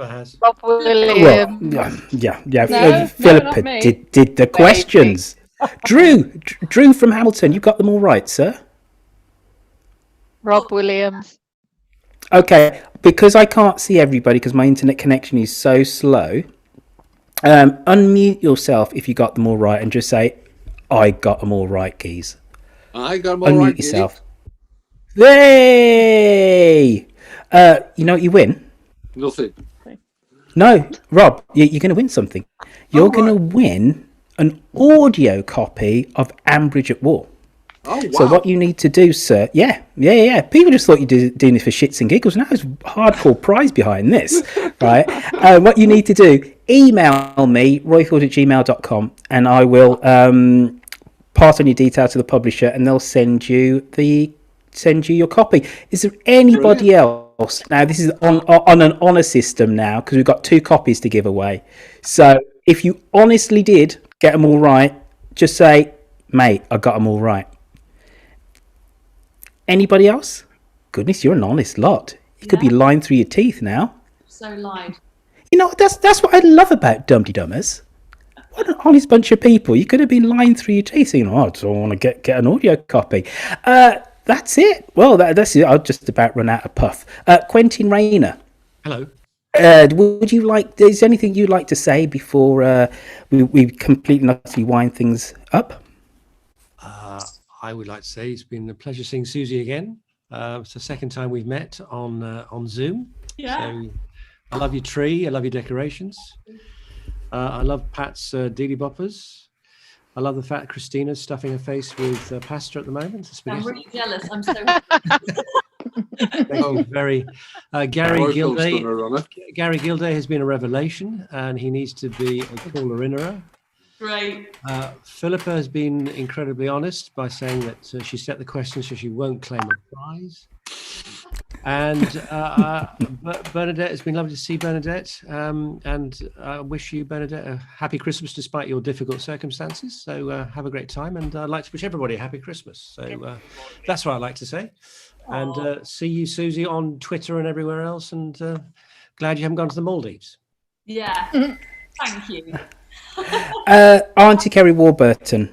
Speaker 5: has.
Speaker 6: Rob Williams.
Speaker 2: Yeah. Philippa did the questions. Drew from Hamilton, you got them all right, sir.
Speaker 6: Rob Williams.
Speaker 2: Okay, because I can't see everybody because my internet connection is so slow. Unmute yourself if you got them all right and just say, I got them all right, geez.
Speaker 19: I got them all right.
Speaker 2: Unmute yourself. Yay! You know what you win?
Speaker 19: Nothing.
Speaker 2: No, Rob, you're going to win something. You're going to win an audio copy of Ambridge at War.
Speaker 19: Oh, wow.
Speaker 2: So what you need to do, sir, yeah. People just thought you were doing this for shits and giggles. Now there's a hardcore prize behind this, right? What you need to do, email me, royfield@gmail.com, and I will pass on your details to the publisher, and they'll send you your copy. Is there anybody else? Now this is on an honour system now because we've got 2 copies to give away. So if you honestly did get them all right, just say, mate, I got them all right. Anybody else? Goodness, you're an honest lot. You could be lying through your teeth now.
Speaker 1: So lied.
Speaker 2: You know, that's what I love about Dumteedumers. What an honest bunch of people. You could have been lying through your teeth saying, I don't want to get an audio copy. That's it. Well, that's it. I'll just about run out of puff. Quentin Rayner.
Speaker 5: Hello.
Speaker 2: Would you like, is there anything you'd like to say before we completely and utterly wind things up?
Speaker 5: I would like to say it's been a pleasure seeing Susie again. It's the second time we've met on Zoom.
Speaker 1: Yeah.
Speaker 5: So I love your tree. I love your decorations. I love Pat's deely boppers. I love the fact Christina's stuffing her face with pasta at the moment.
Speaker 1: I'm really jealous. I'm so
Speaker 5: Thank you very. Gary Gilday has been a revelation, and he needs to be a caller innerer.
Speaker 1: Great.
Speaker 5: Philippa has been incredibly honest by saying that she set the question so she won't claim a prize. And Bernadette, it's been lovely to see Bernadette. And I wish you, Bernadette, a happy Christmas despite your difficult circumstances. So have a great time. And I'd like to wish everybody a happy Christmas. So that's what I'd like to say. And see you, Susie, on Twitter and everywhere else. And glad you haven't gone to the Maldives.
Speaker 1: Yeah. Thank you.
Speaker 2: Auntie Kerry Warburton,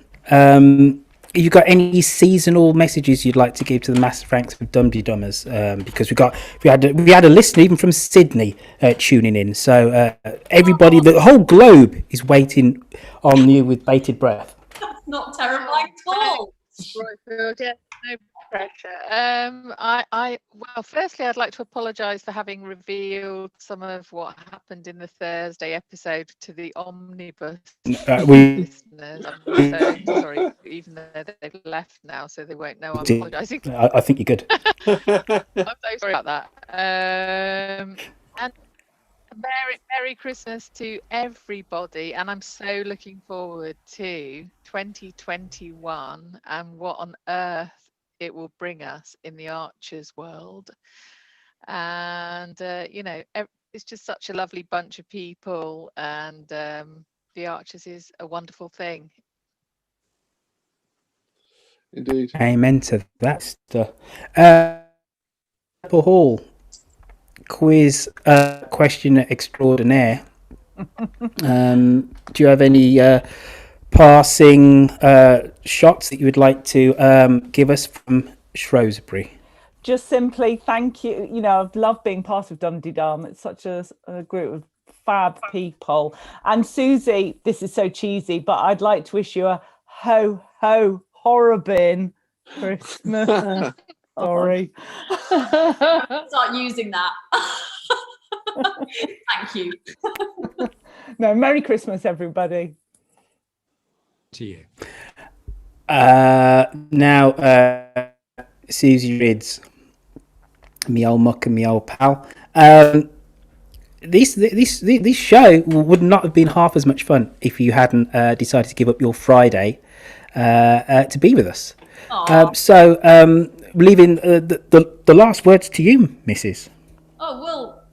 Speaker 2: you got any seasonal messages you'd like to give to the massive ranks of Dumteedumers? Because we had a listener even from Sydney tuning in, so everybody, the whole globe is waiting on you with bated breath.
Speaker 1: That's not terrifying at all.
Speaker 6: Yeah, no
Speaker 8: pressure. Well, firstly, I'd like to apologise for having revealed some of what happened in the Thursday episode to the omnibus listeners. I'm so sorry, even though they've left now, so they won't know I'm apologising.
Speaker 2: I think you're good.
Speaker 8: I'm so sorry about that. And Merry Christmas to everybody, and I'm so looking forward to 2021 and what on earth it will bring us in the Archers world. And it's just such a lovely bunch of people, and the Archers is a wonderful thing.
Speaker 19: Indeed.
Speaker 2: Amen to that stuff. Hall quiz question extraordinaire. Do you have any passing shots that you would like to give us from Shrewsbury?
Speaker 7: Just simply thank you. I've loved being part of Dumteedum. It's such a group of fab people. And Susie, this is so cheesy, but I'd like to wish you a ho ho Horrobin Christmas. Sorry.
Speaker 1: Start using that. Thank you.
Speaker 7: No, Merry Christmas, everybody.
Speaker 5: To you.
Speaker 2: Now, Susie Riddell, me old muck and me old pal. This show would not have been half as much fun if you hadn't decided to give up your Friday to be with us. Leaving the last words to you, Mrs.
Speaker 1: Oh, well,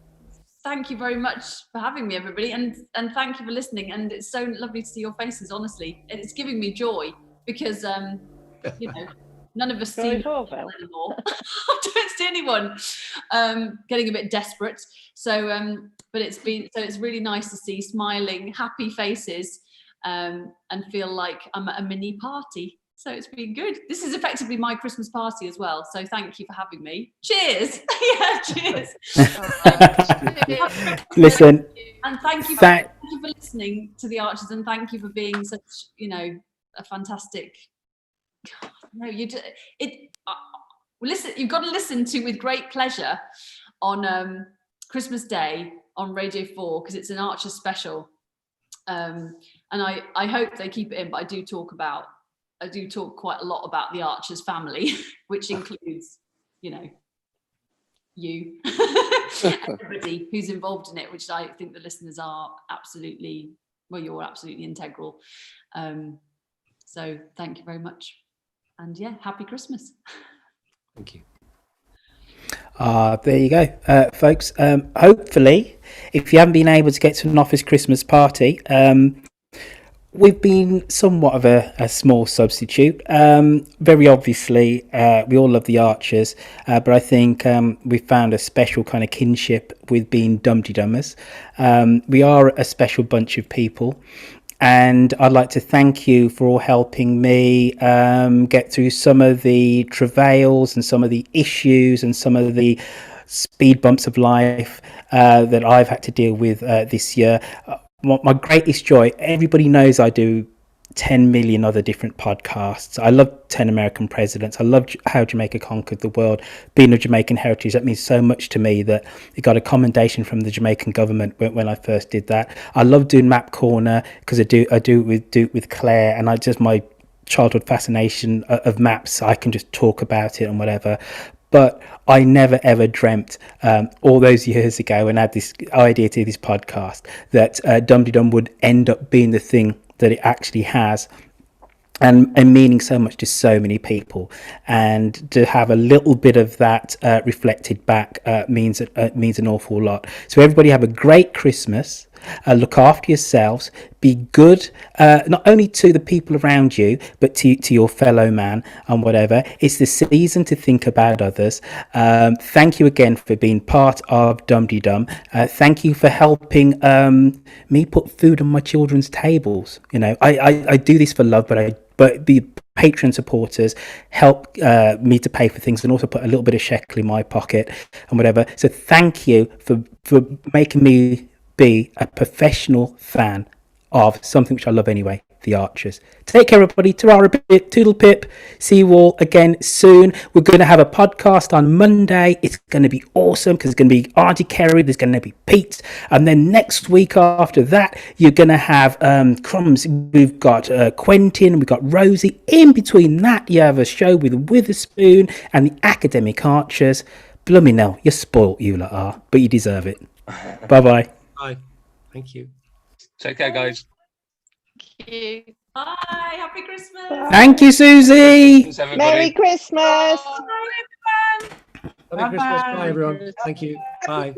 Speaker 1: thank you very much for having me, everybody, and thank you for listening. And it's so lovely to see your faces, honestly. It's giving me joy because, none of us see anymore. I don't see anyone getting a bit desperate. So, but it's really nice to see smiling, happy faces and feel like I'm at a mini party. So it's been good. This is effectively my Christmas party as well. So thank you for having me. Cheers. Yeah, cheers.
Speaker 2: Listen.
Speaker 1: And thank you for listening to the Archers, and thank you for being such, a fantastic. No, listen. You've got to listen to With Great Pleasure on Christmas Day on Radio 4 because it's an Archers special. And I hope they keep it in, but I do talk quite a lot about the Archers family, which includes, you, everybody who's involved in it, which I think the listeners are absolutely, you're absolutely integral. So thank you very much. And yeah, happy Christmas.
Speaker 5: Thank you.
Speaker 2: There you go, folks. Hopefully, if you haven't been able to get to an office Christmas party, we've been somewhat of a small substitute. Very obviously, we all love the Archers, but I think we've found a special kind of kinship with being Dumteedumers. We are a special bunch of people, and I'd like to thank you for all helping me get through some of the travails and some of the issues and some of the speed bumps of life that I've had to deal with this year. My greatest joy, everybody knows I do 10 million other different podcasts. I love 10 American Presidents. I love How Jamaica Conquered the World. Being of Jamaican heritage, that means so much to me that it got a commendation from the Jamaican government when I first did that. I love doing Map Corner because I do it with Claire, and my childhood fascination of maps. I can just talk about it and whatever. But I never ever dreamt all those years ago when I had this idea to this podcast that Dumteedum would end up being the thing that it actually has, and meaning so much to so many people. And to have a little bit of that reflected back means an awful lot. So everybody have a great Christmas. Look after yourselves. Be good, not only to the people around you, but to your fellow man and whatever. It's the season to think about others. Thank you again for being part of Dumteedum. Thank you for helping me put food on my children's tables. I do this for love, but the Patreon supporters help me to pay for things and also put a little bit of shekel in my pocket and whatever. So thank you for making me be a professional fan of something which I love anyway. the Archers. Take care, everybody. Ta-ra a bit, toodle pip. See you all again soon. We're going to have a podcast on Monday. It's going to be awesome because it's going to be Auntie Kerry, there's going to be Pete, and then next week after that, you're going to have Crumbs. We've got Quentin, we've got Rosie. In between that, you have a show with Witherspoon and the Academic Archers. Blooming hell, you're spoilt, you lot are, but you deserve it. Bye-bye.
Speaker 5: Bye. Thank you.
Speaker 9: Take care, guys.
Speaker 8: Thank you.
Speaker 1: Bye. Happy Christmas.
Speaker 2: Thank you, Susie.
Speaker 21: Merry Christmas.
Speaker 1: Bye, everyone.
Speaker 5: Happy Christmas. Bye, everyone. Thank you. Bye.